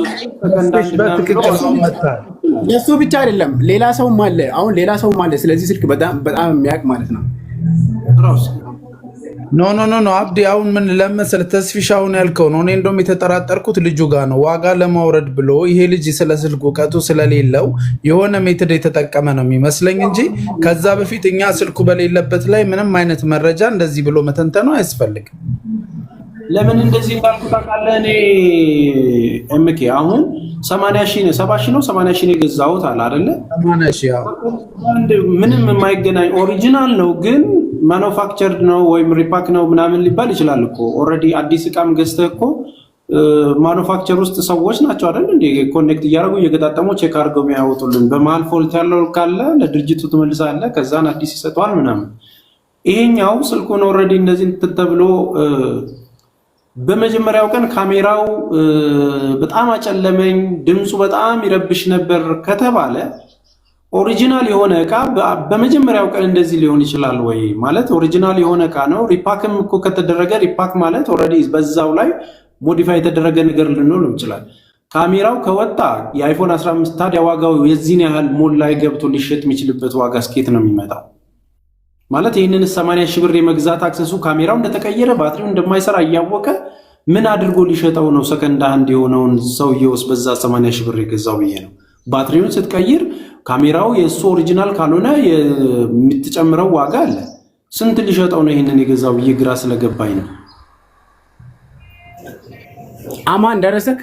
የሱ ብቻ አይደለም ሌላ ሰውም አለ። አሁን ሌላ ሰውም አለ ስለዚህ ስልክ በጣም የሚያውቅ ማለት ነው። ኖ አብዲ አሁን ምን ለመሰለ ተስፊሻውን ያልከው ነው። እኔ እንደውም የተጠራጠርኩት ልጁ ጋር ነው። ዋጋ ለማውረድ ብሎ ይሄ ልጅ ስለ ስልኩ እውቀቱ ስለሌለው የሆነ ሜትድ የተጠቀመ ነው የሚመስለኝ እንጂ ከዛ በፊት እኛ ስልኩ በሌለበት ላይ ምንም አይነት መረጃ እንደዚህ ብሎ መተንተኑ አያስፈልግም። ለምን እንደዚህ እንዳልኩ ታውቃለህ? እኔ ኤምኬ አሁን 80 ሺህ ነው 70 ሺህ ነው 80 ሺህ ነው የገዛሁት አለ አይደለ? 80 ሺህ ምንም የማይገናኝ ኦሪጂናል ነው ግን ማኑፋክቸርድ ነው ወይም ሪፓክ ነው ምናምን ሊባል ይችላል እኮ። ኦልሬዲ አዲስ እቃም ገዝተህ እኮ ማኑፋክቸር ውስጥ ሰዎች ናቸው አይደል እንዴ ኮኔክት እያደረጉ እየገጣጠሙ ቼክ አድርገው የሚያወጡልን። በመሀል ፎልት ያለው ካለ ለድርጅቱ ትመልሳለህ፣ ከዛን አዲስ ይሰጠዋል ምናምን። ይሄኛው ስልኩን ኦልሬዲ እንደዚህ ተብሎ በመጀመሪያው ቀን ካሜራው በጣም አጨለመኝ፣ ድምፁ በጣም ይረብሽ ነበር ከተባለ ኦሪጂናል የሆነ እቃ በመጀመሪያው ቀን እንደዚህ ሊሆን ይችላል ወይ? ማለት ኦሪጂናል የሆነ እቃ ነው። ሪፓክም እኮ ከተደረገ ሪፓክ ማለት ኦልሬዲ በዛው ላይ ሞዲፋይ የተደረገ ነገር ልንሆን ይችላል። ካሜራው ከወጣ የአይፎን 15 ታዲያ ዋጋው የዚህን ያህል ሞል ላይ ገብቶ ሊሸጥ የሚችልበት ዋጋ ስኬት ነው የሚመጣው? ማለት ይህንን 80 ሺህ ብር የመግዛት አክሰሱ ካሜራው እንደተቀየረ ባትሪው እንደማይሰራ እያወቀ ምን አድርጎ ሊሸጠው ነው? ሰከንድ ሃንድ የሆነውን ሰውየውስ በዛ 80 ሺህ ብር የገዛው ብዬ ነው። ባትሪውን ስትቀይር ካሜራው የእሱ ኦሪጂናል ካልሆነ የምትጨምረው ዋጋ አለ። ስንት ሊሸጠው ነው ይህንን የገዛው ብዬ ግራ ስለገባኝ ነው። አማን ደረሰክ?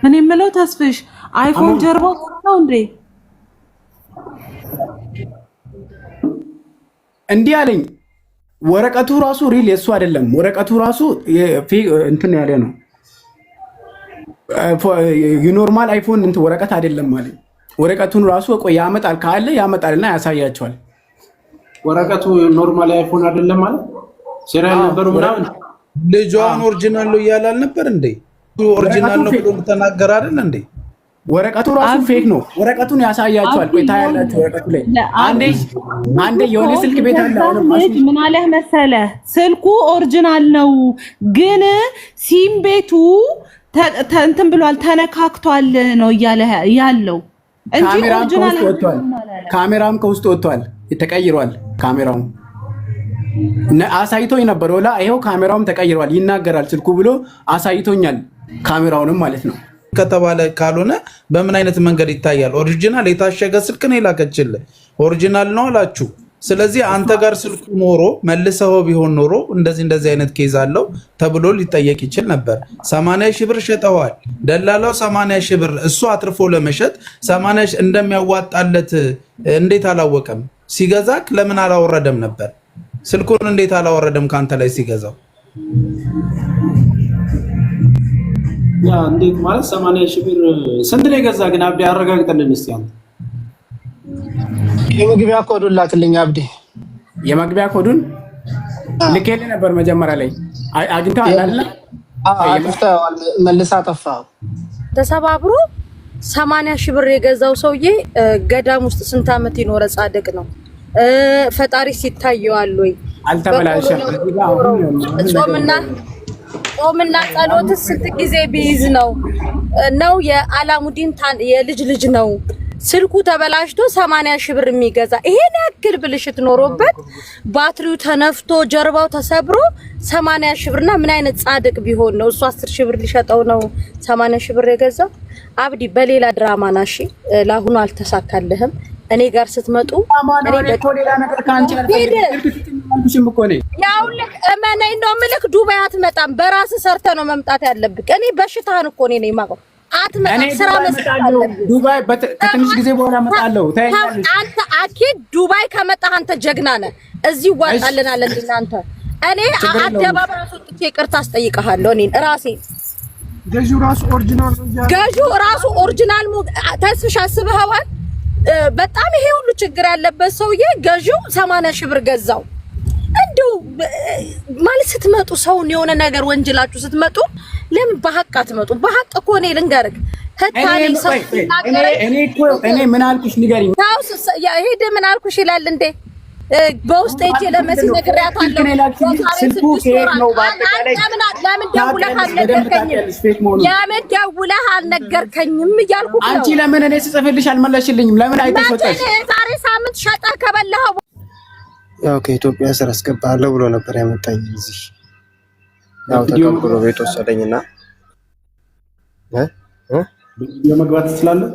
እኔ የምለው ተስፍሽ አይፎን ጀርባው ነው እንዴ? እንዲህ አለኝ። ወረቀቱ ራሱ ሪል የሱ አይደለም። ወረቀቱ ራሱ እንትን ያለ ነው። የኖርማል አይፎን እንትን ወረቀት አይደለም ማለት። ወረቀቱን ራሱ ቆይ ያመጣል ካለ ያመጣልና ያሳያቸዋል። ወረቀቱ ኖርማል አይፎን አይደለም ማለት ሴሪያል ነበር ምናምን ልጇን ኦሪጂናል ነው እያለ አልነበር እንዴ? ኦሪጂናል ነው ብሎ ተናገረ አይደል እንዴ? ወረቀቱ ራሱ ፌክ ነው። ወረቀቱን ያሳያቸዋል። ቆይ ታያላችሁ። ወረቀቱ ላይ አንዴ የሆነ ስልክ ቤት አለ። ምን አለህ መሰለህ? ስልኩ ኦሪጂናል ነው ግን ሲም ቤቱ እንትን ብሏል ተነካክቷል ነው እያለ ያለው እንጂ ኦሪጂናል ወጥቷል። ካሜራም ከውስጥ ወጥቷል፣ ተቀይሯል። ካሜራው አሳይቶኝ ነበር። ወላ ይሄው ካሜራውም ተቀይሯል ይናገራል ስልኩ ብሎ አሳይቶኛል። ካሜራውንም ማለት ነው ከተባለ ካልሆነ በምን አይነት መንገድ ይታያል? ኦሪጂናል የታሸገ ስልክ ነው የላከችልህ ኦሪጂናል ነው አላችሁ። ስለዚህ አንተ ጋር ስልኩ ኖሮ መልሰው ቢሆን ኖሮ እንደዚህ አይነት ኬዝ አለው ተብሎ ሊጠየቅ ይችል ነበር። 80 ሺህ ብር ሸጠዋል። ደላላው 80 ሺህ ብር እሱ አትርፎ ለመሸጥ 80 ሺህ እንደሚያዋጣለት እንዴት አላወቀም? ሲገዛክ ለምን አላወረደም ነበር? ስልኩን እንዴት አላወረደም ካንተ ላይ ሲገዛው? ያ እንዴት ማለት 80 ሺህ ብር ስንት ነው የገዛ? ግን አብዲ አረጋግጠልን እስቲ አንተ። የመግቢያ ኮዱን ላክልኝ አብዲ። የመግቢያ ኮዱን ልኬልህ ነበር መጀመሪያ ላይ አግኝተሃል አይደል? አጥፍተዋል፣ መልሳ ጠፋው። ተሰባብሮ 80 ሺህ ብር የገዛው ሰውዬ ገዳም ውስጥ ስንት ዓመት ይኖረ ጻድቅ ነው? ፈጣሪ ሲታየዋል ወይ? አልተበላሸም። ጾምና ጸሎት ስንት ጊዜ ቢይዝ ነው የአላሙዲን የልጅ ልጅ ነው። ስልኩ ተበላሽቶ 80 ሺህ ብር የሚገዛ ይሄን ያክል ብልሽት ኖሮበት ባትሪው ተነፍቶ ጀርባው ተሰብሮ 80 ሺህ ብርና ምን አይነት ጻድቅ ቢሆን ነው እሱ 10 ሺህ ብር ሊሸጠው ነው 80 ሺህ ብር የገዛው? አብዲ በሌላ ድራማ ናሺ ለአሁኑ አልተሳካልህም። እኔ ጋር ስትመጡ እኔ በሌላ ነገር ካንቺ አልፈልግም እኮ ነኝ። ያውልክ እመነኝ ነው ምልክ ዱባይ አትመጣም። በራስህ ሰርተህ ነው መምጣት ያለብህ። እኔ በሽታህን እኮ ነኝ የማውቀው። አትመጣም፣ ስራ መስራት አለብህ። ዱባይ ከትንሽ ጊዜ በኋላ እመጣለሁ። ታያለሽ። አንተ አኪድ ዱባይ ከመጣህ አንተ ጀግና ነህ። እዚህ ዋጣልናል እናንተ። እኔ አደባባይ ራሱ ጥቼ ይቅርታ አስጠይቅሃለሁ። እኔ ራሴ ገዢው ራሱ ኦሪጂናል ነው። ገዢው ራሱ ኦሪጂናል ተስፍሽ አስበኸዋል? በጣም ይሄ ሁሉ ችግር ያለበት ሰውዬ ገዢው 80 ሺህ ብር ገዛው። እንደው ማለት ስትመጡ ሰውን የሆነ ነገር ወንጀላችሁ ስትመጡ ለምን በሐቅ አትመጡ? በሐቅ እኮ እኔ ልንገርህ ተታሪ ሰው እኔ ምን አልኩሽ ንገሪኝ። ሄደ ምን አልኩሽ ይላል እንዴ? በውስጥ እጄ ለመሲ ነግሬያታለሁ። ስልኩ ፌክ ነው። በአጠቃላይ ለምን ደውለህ አልነገርከኝም እያልኩ ነው። አንቺ ለምን እኔ ስጽፍልሽ አልመለስሽልኝም? ለምን አይተሽወጣሽ? ዛሬ ሳምንት ሸጠህ ከበላኸው ያው ከኢትዮጵያ ስራ አስገባለሁ ብሎ ነበር ያመጣኝ። እዚህ ያው ተቀብሎ ቤት ወሰደኝና መግባት ትችላለህ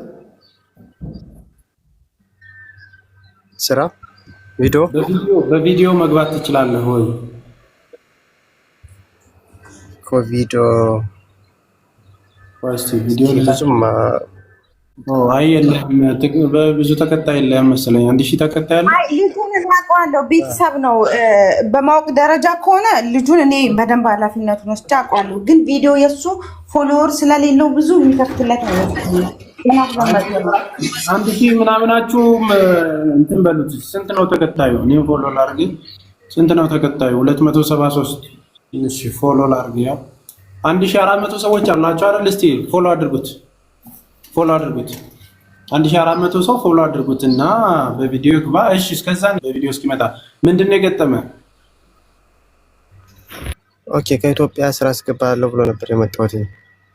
ስራ በቪዲዮ መግባት ትችላለህ ወይ? ቪዲዮ ቪዲዮ ብዙም አይ የለም በብዙ ተከታይ የለም መሰለኝ 1000 ተከታይ አለ። አይ ልጁን አውቀዋለሁ፣ ቤተሰብ ነው። በማወቅ ደረጃ ከሆነ ልጁን እኔ በደንብ ኃላፊነቱን ወስጄ አውቀዋለሁ። ግን ቪዲዮ የሱ ፎሎወር ስለሌለው ብዙ የሚከፍትለት ነው። 1000 ምናምናችሁ እንትን በሉት። ስንት ነው ተከታዩ? እኔ ፎሎ ላድርግ። ስንት ነው ተከታዩ? 273። እሺ ፎሎ ላድርግ። ያው 1400 ሰዎች አላችሁ አይደል? እስቲ ፎሎ አድርጉት። 1400 ሰው ፎሎ አድርጉትና በቪዲዮ ግባ። እሺ እስከዛ በቪዲዮ እስኪመጣ ምንድነው የገጠመ? ኦኬ ከኢትዮጵያ ስራ አስገባለሁ ብሎ ነበር የመጣሁት።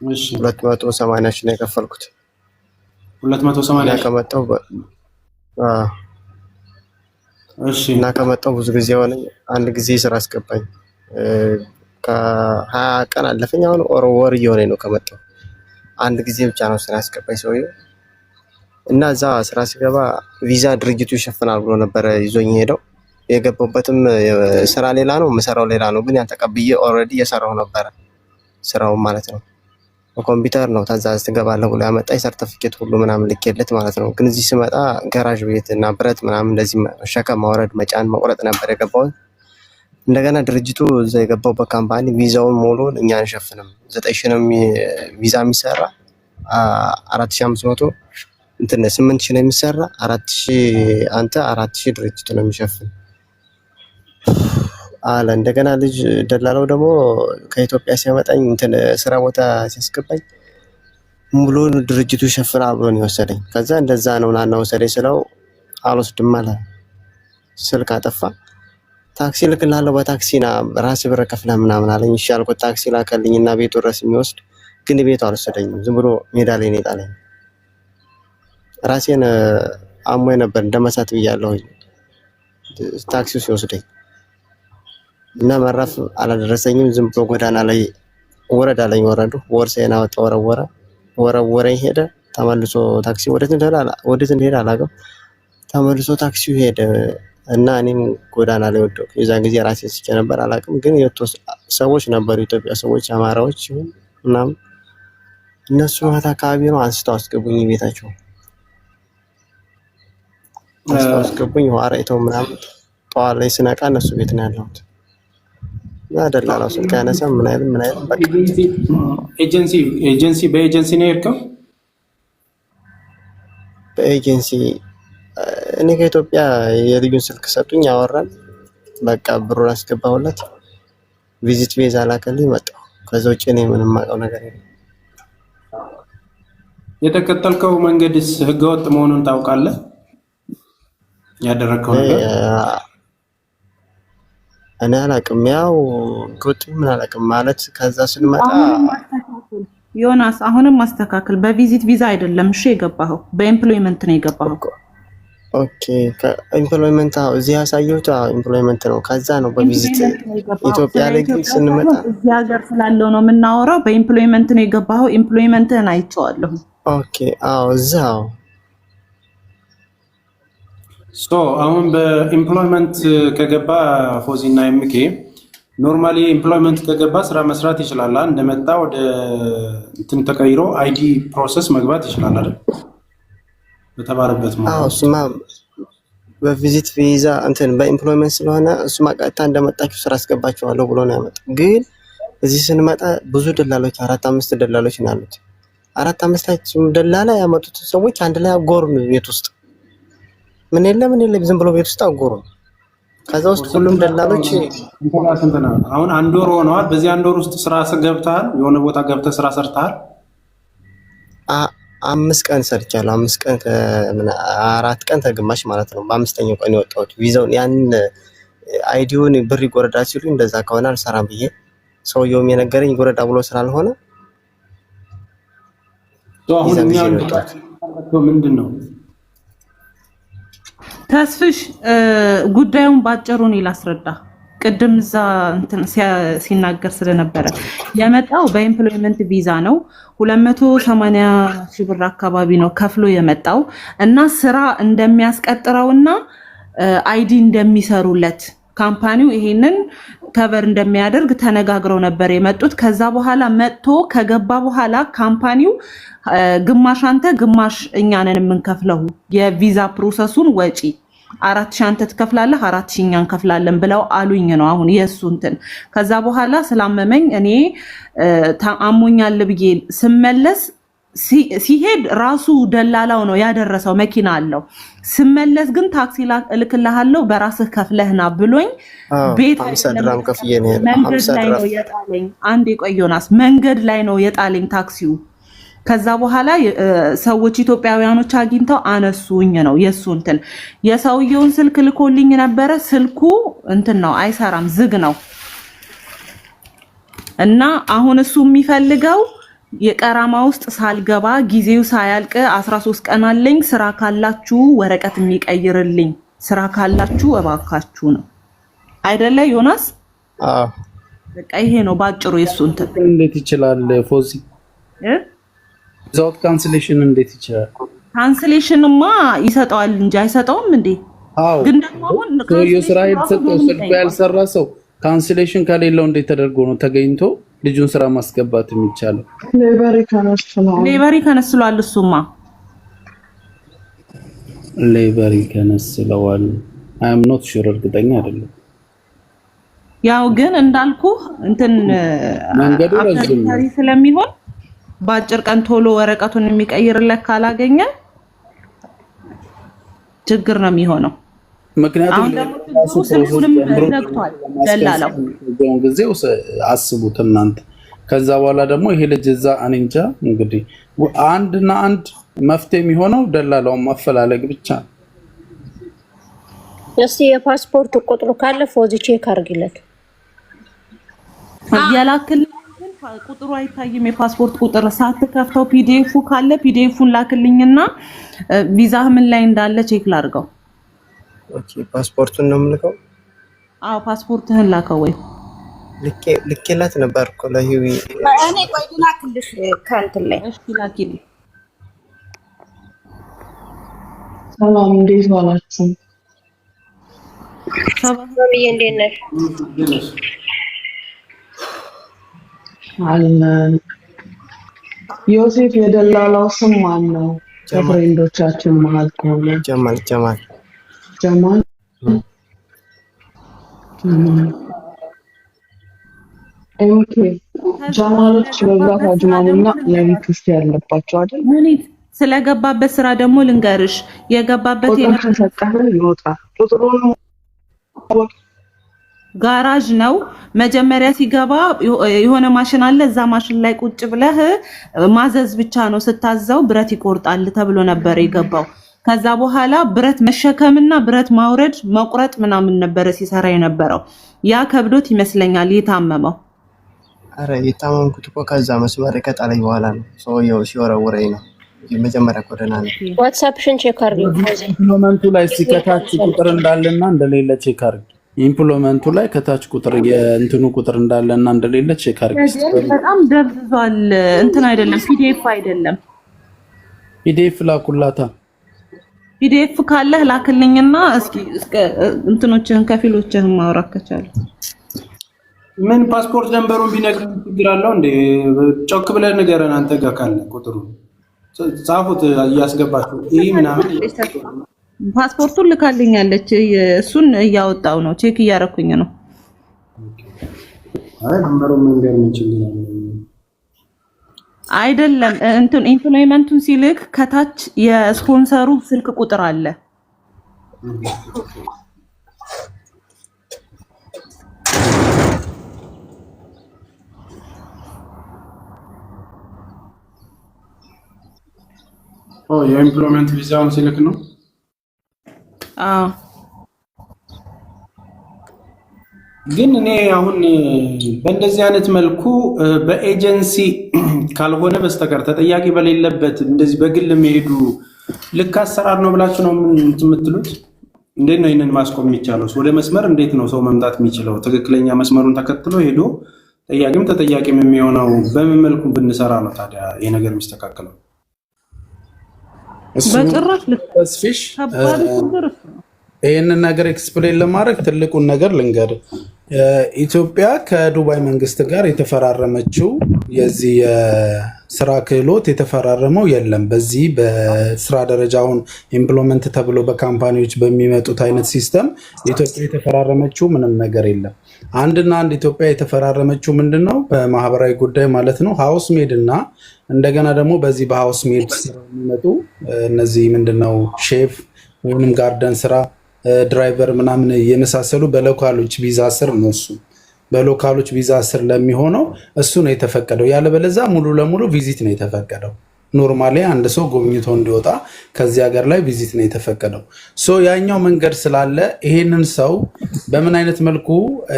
እሺ 280 ሺህ ነው የከፈልኩት። 280 ከመጣሁ እሺ እና ከመጣሁ ብዙ ጊዜ ሆነኝ። አንድ ጊዜ ስራ አስገባኝ። ከ20 ቀን አለፈኝ። አሁን ወር እየሆነኝ ነው ከመጣሁ። አንድ ጊዜ ብቻ ነው ስራ አስገባኝ ሰውዬው። እና እዛ ስራ ሲገባ ቪዛ ድርጅቱ ይሸፍናል ብሎ ነበር ይዞኝ ሄደው። የገባበትም ስራ ሌላ ነው፣ የምሰራው ሌላ ነው። ግን ያን ተቀብዬ ኦልሬዲ እየሰራሁ ነበር ስራው ማለት ነው። በኮምፒውተር ነው ታዛዝ ትገባለህ ብሎ ያመጣኝ ሰርቲፊኬት ሁሉ ምናምን ልኬለት ማለት ነው። ግን እዚህ ስመጣ ጋራዥ ቤት እና ብረት ምናምን እንደዚህ መሸከም፣ ማውረድ፣ መጫን፣ መቁረጥ ነበር የገባው። እንደገና ድርጅቱ እዛ የገባውበት ካምፓኒ ቪዛውን ሙሉን እኛ አንሸፍንም። 9000 ነው ቪዛ የሚሰራ 4500 እንትን 8000 ነው የሚሰራ 4000 አንተ 4000 ድርጅቱ ነው የሚሸፍን አለ። እንደገና ልጅ ደላላው ደግሞ ከኢትዮጵያ ሲያመጣኝ እንትን ስራ ቦታ ሲያስገባኝ ሙሉን ድርጅቱ ይሸፍናል ብሎ ነው የወሰደኝ። ከዛ እንደዛ ነው ናና ወሰደኝ ስለው አልወስድም አለ። ስልክ አጠፋ። ታክሲ ልክልሃለሁ በታክሲና ራስ ብር ከፍለህ ምናምን አለኝ። እሺ አልኩት። ታክሲ ላከልኝና ቤቱ ድረስ የሚወስድ ግን ቤቱ አልወሰደኝም። ዝም ብሎ ሜዳ ላይ ነው የጣለኝ። ራሴን አሞኝ ነበር እንደመሳት ብያለሁኝ ታክሲው ሲወስደኝ እና መራፍ አላደረሰኝም። ዝም ብሎ ጎዳና ላይ ወረዳ ላይ ወረዱ። ቦርሳዬን አወጣ ወረወረኝ ሄደ። ተመልሶ ታክሲ ወዴት እንደሄደ አላውቅም። ተመልሶ ታክሲው ሄደ እና እኔም ጎዳና ላይ ወደኩ። የዛን ጊዜ ራሴን ስቼ ነበር አላውቅም። ግን ሰዎች ነበሩ ኢትዮጵያ ሰዎች አማራዎች ይሁን ምናምን እነሱ ማታ አካባቢ ነው አንስተው አስገቡኝ ቤታቸው። አንስተው አስገቡኝ ዋራይተው ምናምን። ጠዋት ላይ ስነቃ እነሱ ቤት ነው ያለሁት። ደላላው ስልክ ያነሳም ምን አይልም በቃ ኤጀንሲ በኤጀንሲ ነው የሄድከው? በኤጀንሲ እኔ ከኢትዮጵያ የልዩን ስልክ ሰጡኝ፣ አወራን። በቃ ብሩን አስገባሁለት። ቪዚት ቪዛ ላከልኝ፣ መጣሁ። ከዛ ውጭ እኔ ምንም የማውቀው ነገር የለም። የተከተልከው መንገድስ ህገወጥ መሆኑን ታውቃለህ? ያደረከው ነገር እኔ አላውቅም። ያው ህገወጥ ምን አላውቅም ማለት ከዛ ስንመጣ ዮናስ አሁንም ማስተካከል። በቪዚት ቪዛ አይደለም እሺ የገባኸው፣ በኤምፕሎይመንት ነው የገባኸው። ኦኬ ከኤምፕሎይመንት እዚህ ያሳየሁት ኤምፕሎይመንት ነው። ከዛ ነው በቪዚት ኢትዮጵያ ላይ ግን ስንመጣ እዚህ ሀገር ስላለው ነው የምናወራው። በኤምፕሎይመንት ነው የገባኸው። ኤምፕሎይመንትን አይቼዋለሁ። ኦኬ አዎ እዛው አሁን በኤምፕሎይመንት ከገባ ፎዚና ኤምኬ ኖርማሊ ኤምፕሎይመንት ከገባ ስራ መስራት ይችላል። እንደመጣ ወደ እንትን ተቀይሮ አይዲ ፕሮሰስ መግባት ይችላል አይደል? በተባለበት ማለት አዎ እሱማ በቪዚት ቪዛ እንትን በኤምፕሎይመንት ስለሆነ እሱማ ቀጥታ እንደመጣችሁ ስራ አስገባችኋለሁ ብሎ ነው ያመጣው። ግን እዚህ ስንመጣ ብዙ ደላሎች 4-5 ደላሎች ነው ያሉት። 4-5 ደላላ ያመጡት ሰዎች አንድ ላይ አጎሩን ቤት ውስጥ ምን የለም ዝም ብሎ ቤት ውስጥ አጎሩን። ከዛ ውስጥ ሁሉም ደላሎች አሁን አንድ ወር ሆነዋል። በዚህ አንድ ወር ውስጥ ስራ ገብተሃል? የሆነ ቦታ ገብተህ ስራ ሰርተሃል? 5 ቀን ሰርቻለሁ። 5 ቀን 4 ቀን ተግማሽ ማለት ነው። በ5ኛው ቀን የወጣሁት ቪዛውን ያንን አይዲውን ብር ይጎረዳ ሲሉ እንደዛ ከሆነ አልሰራም ብዬ ሰውየውም የነገረኝ ይጎረዳ ብሎ ስላልሆነ አሁን ምንድን ነው ተስፍሽ ጉዳዩን ባጭሩ ነው ላስረዳ። ቅድም እዛ እንትን ሲናገር ስለነበረ የመጣው በኤምፕሎይመንት ቪዛ ነው። 280 ሺህ ብር አካባቢ ነው ከፍሎ የመጣው እና ስራ እንደሚያስቀጥረውና አይዲ እንደሚሰሩለት ካምፓኒው ይሄንን ከቨር እንደሚያደርግ ተነጋግረው ነበር የመጡት። ከዛ በኋላ መጥቶ ከገባ በኋላ ካምፓኒው ግማሽ አንተ ግማሽ እኛ ነን የምንከፍለው የቪዛ ፕሮሰሱን ወጪ 4000 አንተ ትከፍላለህ 4000 እኛ እንከፍላለን ብለው አሉኝ ነው አሁን የሱ እንትን። ከዛ በኋላ ስላመመኝ እኔ አሞኛል ብዬ ስመለስ ሲሄድ ራሱ ደላላው ነው ያደረሰው መኪና አለው። ስመለስ ግን ታክሲ እልክልሃለሁ በራስህ ከፍለህና ብሎኝ ቤት አምስተርዳም ከፍዬ ነው መንገድ ላይ ነው የጣለኝ። አንድ የቆየውናስ መንገድ ላይ ነው የጣለኝ ታክሲው። ከዛ በኋላ ሰዎች ኢትዮጵያውያኖች አግኝተው አነሱኝ ነው የሱ እንትን። የሰውየውን ስልክ ልኮልኝ ነበረ። ስልኩ እንትን ነው አይሰራም፣ ዝግ ነው። እና አሁን እሱ የሚፈልገው የቀራማ ውስጥ ሳልገባ ጊዜው ሳያልቅ 13 ቀን አለኝ፣ ስራ ካላችሁ ወረቀት የሚቀይርልኝ ስራ ካላችሁ እባካችሁ ነው አይደለ ዮናስ? አዎ በቃ ይሄ ነው ባጭሩ የሱ እንትን። እንዴት ይችላል ፎዚ ዛውት ካንስሌሽን እንዴት ይችላል? ካንስሌሽንማ ይሰጣል እንጂ አይሰጣውም እንዴ? አዎ ግን ደግሞ አሁን ስራ የተሰጠው ስልኩ ያልሰራ ሰው ካንስሌሽን ከሌለው እንዴት ተደርጎ ነው ተገኝቶ ልጁን ስራ ማስገባት የሚቻለው? ሌበሪ ከነስሏል። እሱማ ሌበሪ ከነስለዋል። አይ አም ኖት ሹር እርግጠኛ አይደለም። ያው ግን እንዳልኩ እንትን መንገዱ ረጅም ስለሚሆን በአጭር ቀን ቶሎ ወረቀቱን የሚቀይርለት ካላገኘ ችግር ነው የሚሆነው። ምክንያቱም ስልኩንም ዘግቷል ደላላው። ጊዜው አስቡት እናንተ። ከዛ በኋላ ደግሞ ይሄ ልጅ እዛ እኔ እንጃ እንግዲህ አንድና አንድ መፍትሄ የሚሆነው ደላላውን ማፈላለግ ብቻ ነው። እስቲ የፓስፖርት ቁጥሩ ካለ ፎዚ ቼክ አድርጊለት። ያላክልኝ ቁጥሩ አይታይም። የፓስፖርት ቁጥር ሳትከፍተው ፒዲኤፉ ካለ ፒዲኤፉን ላክልኝና ቪዛህ ምን ላይ እንዳለ ቼክ ላድርገው። ኦኬ ፓስፖርቱን ነው የምልከው? አዎ ፓስፖርትህን ላከው ወይ? ልኬላት ነበር እኮ ለሂዊ። እኔ ቆይ ላክልሽ ከእንትን ላይ። እሺ ላኪልኝ። ሰላም እንዴት ዋላችሁ? ሰላም እንዴት ነሽ? አለን። ዮሴፍ የደላላው ስም ማን ነው? ከፍሬንዶቻችን መሀል ከሆነ ጀማል ጀማል ኤምኬ ጀማሎች በብዛት አጅማሙና ለሪክስት ያለባቸው አይደል? ሙኒት ስለገባበት ስራ ደግሞ ልንገርሽ። የገባበት ይወጣል። ቁጥሩን ጋራዥ ነው። መጀመሪያ ሲገባ የሆነ ማሽን አለ። እዛ ማሽን ላይ ቁጭ ብለህ ማዘዝ ብቻ ነው። ስታዘው ብረት ይቆርጣል ተብሎ ነበር የገባው። ከዛ በኋላ ብረት መሸከምና ብረት ማውረድ መቁረጥ ምናምን ነበር ሲሰራ የነበረው። ያ ከብዶት ይመስለኛል የታመመው። አረ የታመምኩት እኮ ከዛ መስመር ከጣለኝ በኋላ ነው። ሰውየው ሲወረውረኝ ነው። የመጀመሪያ ኮደና ነው። ዋትስአፕሽን ቼክ አድርጊ። ኢምፕሎይመንቱ ላይ ሲከታች ቁጥር እንዳለና እንደሌለ ቼክ አድርጊ። ኢምፕሎይመንቱ ላይ ከታች ቁጥር የእንትኑ ቁጥር እንዳለና እንደሌለ ቼክ አድርጊ። በጣም ደብዟል። እንትን አይደለም ፒዲኤፍ አይደለም። ፒዲኤፍ ላኩላታ። ፒዲኤፍ ካለህ ላክልኝና እስኪ እንትኖችህን ከፊሎችህን ማውራት ከቻለ ምን ፓስፖርት ነምበሩን ቢነግረን ችግር አለው እንዴ? ጮክ ብለህ ንገረን። አንተ ጋር ካለ ቁጥሩ ጻፉት እያስገባችሁ ይሄ ምናምን ፓስፖርቱን ልካልኛለች። እሱን እያወጣው ነው፣ ቼክ እያረኩኝ ነው። አይ ነምበሩን መንገር ምን ችግር አለው? አይደለም እንትን ኢምፕሎይመንቱን ሲልክ ከታች የስፖንሰሩ ስልክ ቁጥር አለ። የኢምፕሎይመንት ቪዛውን ሲልክ ነው። አዎ ግን እኔ አሁን በእንደዚህ አይነት መልኩ በኤጀንሲ ካልሆነ በስተቀር ተጠያቂ በሌለበት እንደዚህ በግል መሄዱ ልክ አሰራር ነው ብላችሁ ነው የምትሉት? እንዴት ነው ይሄንን ማስቆም የሚቻለው? ወደ መስመር እንዴት ነው ሰው መምጣት የሚችለው? ትክክለኛ መስመሩን ተከትሎ ሄዶ ጠያቂም ተጠያቂም የሚሆነው በምን መልኩ ብንሰራ ነው ታዲያ ይሄ ነገር የሚስተካከለው? በጭራሽ ልክ ተስፊሽ ይህንን ነገር ኤክስፕሌን ለማድረግ ትልቁን ነገር ልንገር። ኢትዮጵያ ከዱባይ መንግስት ጋር የተፈራረመችው የዚህ የስራ ክህሎት የተፈራረመው የለም። በዚህ በስራ ደረጃውን ኢምፕሎይመንት ተብሎ በካምፓኒዎች በሚመጡት አይነት ሲስተም ኢትዮጵያ የተፈራረመችው ምንም ነገር የለም። አንድና አንድ ኢትዮጵያ የተፈራረመችው ምንድነው? በማህበራዊ ጉዳይ ማለት ነው ሃውስ ሜድ እና እንደገና ደግሞ በዚህ በሃውስ ሜድ ስራ የሚመጡ እነዚህ ምንድነው ሼፍ ወይንም ጋርደን ስራ ድራይቨር ምናምን የመሳሰሉ በሎካሎች ቪዛ ስር ነው። እሱ በሎካሎች ቪዛ ስር ለሚሆነው እሱ ነው የተፈቀደው። ያለበለዛ ሙሉ ለሙሉ ቪዚት ነው የተፈቀደው። ኖርማሊ አንድ ሰው ጎብኝቶ እንዲወጣ ከዚህ ሀገር ላይ ቪዚት ነው የተፈቀደው። ሶ ያኛው መንገድ ስላለ ይሄንን ሰው በምን አይነት መልኩ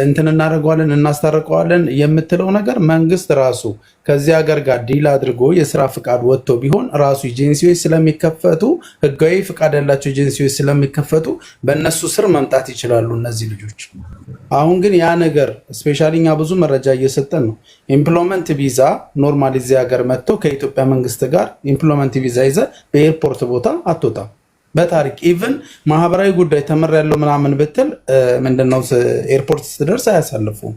እንትን እናደርገዋለን እናስታርቀዋለን የምትለው ነገር መንግስት ራሱ ከዚህ ሀገር ጋር ዲል አድርጎ የስራ ፍቃድ ወጥቶ ቢሆን ራሱ ኤጀንሲዎች ስለሚከፈቱ ህጋዊ ፍቃድ ያላቸው ኤጀንሲዎች ስለሚከፈቱ በእነሱ ስር መምጣት ይችላሉ እነዚህ ልጆች። አሁን ግን ያ ነገር ስፔሻሊ እኛ ብዙ መረጃ እየሰጠን ነው። ኢምፕሎይመንት ቪዛ ኖርማሊ እዚህ ሀገር መጥቶ ከኢትዮጵያ መንግስት ጋር ኢምፕሎይመንት ቪዛ ይዘ በኤርፖርት ቦታ አትወጣም። በታሪክ ኢቭን ማህበራዊ ጉዳይ ተመሪያለሁ ምናምን ብትል ምንድነው ኤርፖርት ስትደርስ አያሳልፉም።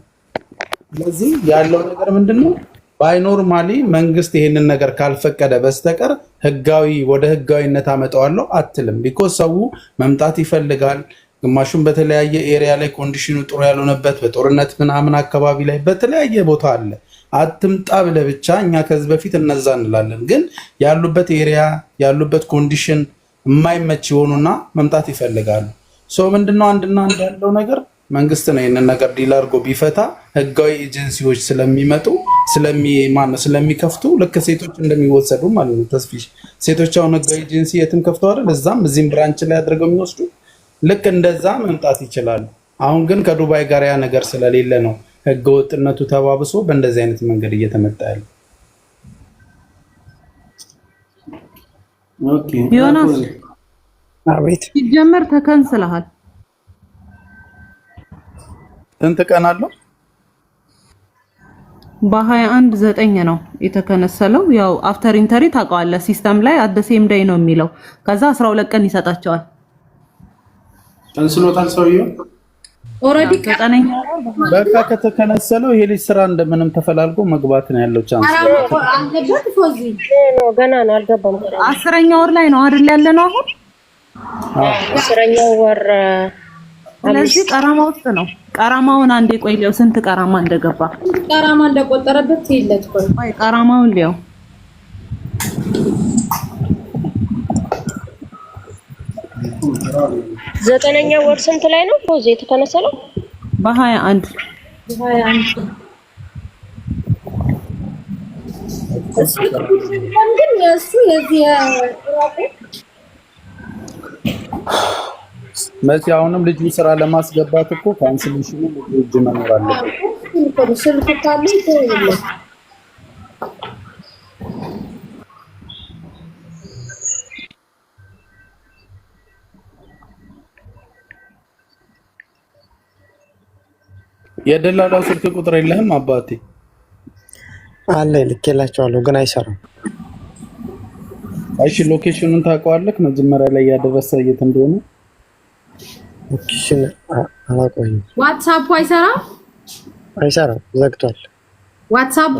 ስለዚህ ያለው ነገር ምንድነው ባይኖርማሊ መንግስት ይሄንን ነገር ካልፈቀደ በስተቀር ህጋዊ ወደ ህጋዊነት አመጣዋለሁ አትልም። ቢኮዝ ሰው መምጣት ይፈልጋል። ግማሹን በተለያየ ኤሪያ ላይ ኮንዲሽኑ ጥሩ ያልሆነበት በጦርነት ምናምን አካባቢ ላይ በተለያየ ቦታ አለ። አትምጣ ብለህ ብቻ እኛ ከዚህ በፊት እነዛ እንላለን። ግን ያሉበት ኤሪያ ያሉበት ኮንዲሽን የማይመች ይሆኑና መምጣት ይፈልጋሉ። ሶ ምንድነው አንድና አንድ ያለው ነገር መንግስት ነው ይሄንን ነገር ዲል አድርጎ ቢፈታ ህጋዊ ኤጀንሲዎች ስለሚመጡ ስለሚከፍቱ ልክ ሴቶች እንደሚወሰዱ ማለት ነው። ተስፊሽ ሴቶች አሁን ህጋዊ ኤጀንሲ የትም ከፍተው አይደል እዛም እዚህም ብራንች ላይ አድርገው የሚወስዱ ልክ እንደዛ መምጣት ይችላሉ። አሁን ግን ከዱባይ ጋር ያ ነገር ስለሌለ ነው ህገወጥነቱ ተባብሶ በእንደዚህ አይነት መንገድ እየተመጣ ያለው። ኦኬ ዮናስ አቤት ሲጀመር ተከንስለሃል። ስንት ቀን አለው? በ21/9 ነው የተከነሰለው። ያው አፍተር ኢንተሪ ታውቀዋለህ ሲስተም ላይ አት ዘ ሴም ዴይ ነው የሚለው። ከዛ 12 ቀን ይሰጣቸዋል። ተንስሎታል ሰውየው ኦሬዲ ቀጠነኛ በቃ ከተከነሰለው ይሄ ልጅ ስራ እንደምንም ተፈላልጎ መግባት ነው ያለው ቻንስ። አለበት ፎዚ ነው ገና ነው አልገባም። 10ኛ ወር ላይ ነው አይደል ያለነው አሁን 10ኛው ወር። ስለዚህ ቀራማ ውስጥ ነው። ቀራማውን አንዴ ቆይ ሊያው ስንት ቀራማ እንደገባ ቀራማ እንደቆጠረበት ይለት ቆይ ቀራማውን ሊያው 9ኛው ወር ስንት ላይ ነው ፎዚ የተከነሰለው? በ21 ግን እሱ የዚህ መቼ አሁንም ልጅ ስራ ለማስገባት እኮ ካንስሌሽኑ ልጅ መኖር አለበት። ስልክ ካለ ይተውልኝ። የደላላው ስልክ ቁጥር የለህም አባቴ? አለ ልኬላቸዋለሁ ግን አይሰራም። እሺ ሎኬሽኑን ታውቀዋለህ? መጀመሪያ ላይ ያደረሰ የት እንደሆነ ሎኬሽን አላውቀውም። ዋትስአፑ አይሰራም? አይሰራም፣ ዘግቷል። ዋትስአፑ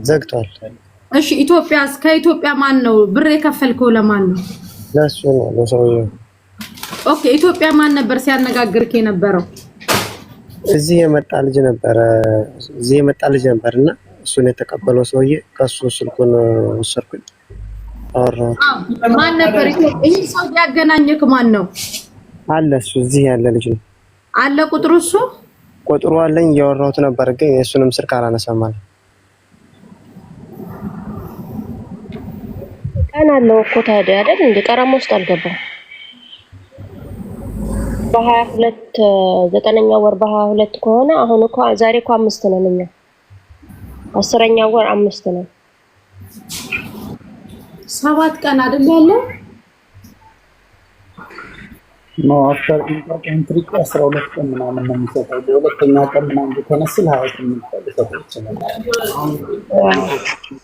ዘግቷል። እሺ ኢትዮጵያስ? ከኢትዮጵያ ማን ነው ብር የከፈልከው? ለማን ነው? ለሱ ነው ለሰውየው። ኦኬ ኢትዮጵያ ማን ነበር ሲያነጋግርክ የነበረው? እዚህ የመጣ ልጅ ነበርና እሱን የተቀበለው ሰውዬ ከሱ ስልኩን ወሰድኩኝ አወራሁት። ማን ነበር ይሄ ሰው ያገናኘክ? ማን ነው አለ? እሱ እዚህ ያለ ልጅ ነው አለ። ቁጥሩ እሱ ቁጥሩ አለኝ። እያወራሁት ነበር ግን የእሱንም ስልክ አላነሳም አለ። ቀን አለው እኮ ታዲያ አይደል እንደ ቀራማ ውስጥ አልገባም። በ22 9ኛው ወር በ22 ከሆነ አሁን እኮ ዛሬ እኮ 5 ነን እኛ 10ኛው ወር 5 ነው። 7 ቀን አይደል ያለው? ነው አፍተር ኢንትሪ 12 ቀን ምናምን ነው የሚሰጠው። በሁለተኛ ቀን ምናምን ተነስል 28 ቀን ሊሰጠው ይችላል።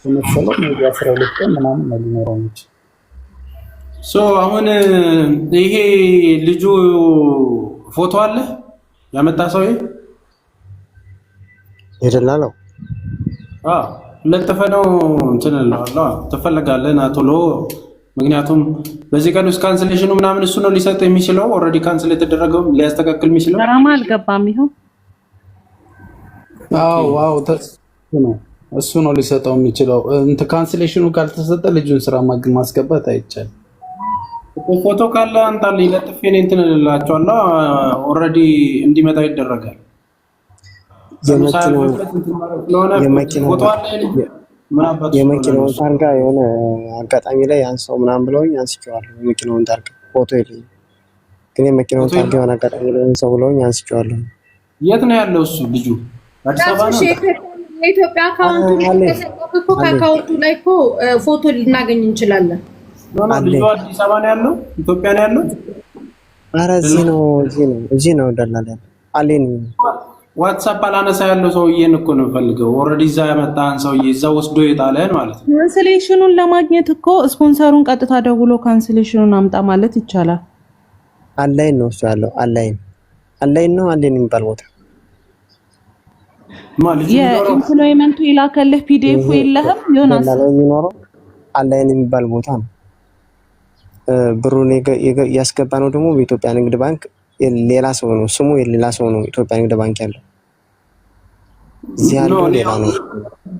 ተነስለው ነው 12 ቀን ምናምን ነው ሊኖረው እንጂ አሁን ይሄ ልጁ ፎቶ አለ ያመጣ ሰው ይደላለው ለጥፈነው እንትን ነው ተፈልጋለህ ና ቶሎ ምክንያቱም በዚህ ቀን ውስጥ ካንሰሌሽኑ ምናምን እሱ ነው ሊሰጥ የሚችለው ኦሬዲ ካንሰል የተደረገው ሊያስተካክል የሚችለው ራማ አልገባም ይሁን ዋው እሱ ነው ሊሰጠው የሚችለው ካንሰሌሽኑ ካልተሰጠ ልጁን ስራ ማስገባት አይቻልም ፎቶ ካለ አንታል ለጥፌ ነው እንትን እላቸዋለሁ ኦሬዲ እንዲመጣ ይደረጋል የመኪናውን ታርጋ የሆነ አጋጣሚ ላይ አንሰው ምናምን ብለውኝ አንስቼዋለሁ የመኪናውን ታርጋ ፎቶ የለኝም ግን የመኪናውን ታርጋ የሆነ አጋጣሚ ላይ አንሰው ብለውኝ አንስቼዋለሁ የት ነው ያለው እሱ ልጁ አዲስ አበባ ነው የኢትዮጵያ አካውንቱ ላይ እኮ ፎቶ ልናገኝ እንችላለን ልጁ አዲስ አበባ ነው ያለው ኢትዮጵያ ነው ያለው ኧረ እዚህ ነው ደላላ አለኝ ዋትስአፕ አላነሳ ያለው ሰውዬን እኮ ነው ፈልገው ኦሬዲ እዛ ያመጣን ሰውዬ እዛ ወስዶ የጣለን ማለት ነው ካንሰሌሽኑን ለማግኘት እኮ ስፖንሰሩን ቀጥታ ደውሎ ካንሰሌሽኑን አምጣ ማለት ይቻላል አላይን ነው እሱ ያለው አላይን ነው የሚባል ቦታ ማለት የኢምፕሎይመንቱ ይላከልህ ፒዲኤፍ የለህም ዮናስ የሚኖረው አላይን የሚባል ቦታ ነው ብሩን ያስገባ ነው ደግሞ በኢትዮጵያ ንግድ ባንክ ሌላ ሰው ነው ስሙ የሌላ ሰው ነው ኢትዮጵያ ንግድ ባንክ ያለው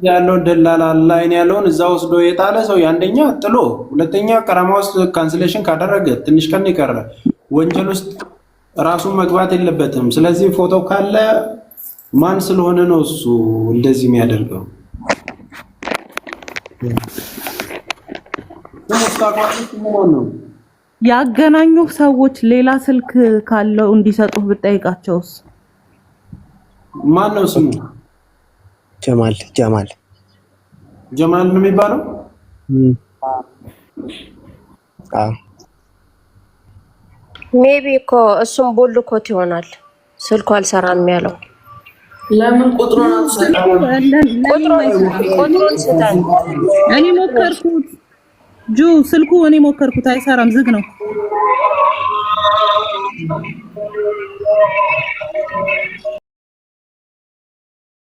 ያለው ደላላ ላይን ያለውን እዛ ወስዶ የጣለ ሰው አንደኛ ጥሎ ሁለተኛ ቀራማ ውስጥ ካንሰሌሽን ካደረገ ትንሽ ቀን ይቀር ወንጀል ውስጥ ራሱን መግባት የለበትም ስለዚህ ፎቶ ካለ ማን ስለሆነ ነው እሱ እንደዚህ የሚያደርገው ያገናኙ ሰዎች ሌላ ስልክ ካለው እንዲሰጡህ ብጠይቃቸውስ ማን ነው ስሙ ጀማል ነው የሚባለው ሜቢ እኮ እሱም ቦልኮት ይሆናል ስልኩ አልሰራም ያለው ለምን ቁጥሩን ስጠን እኔ ሞከርኩት ስልኩ እኔ ሞከርኩት አይሰራም ዝግ ነው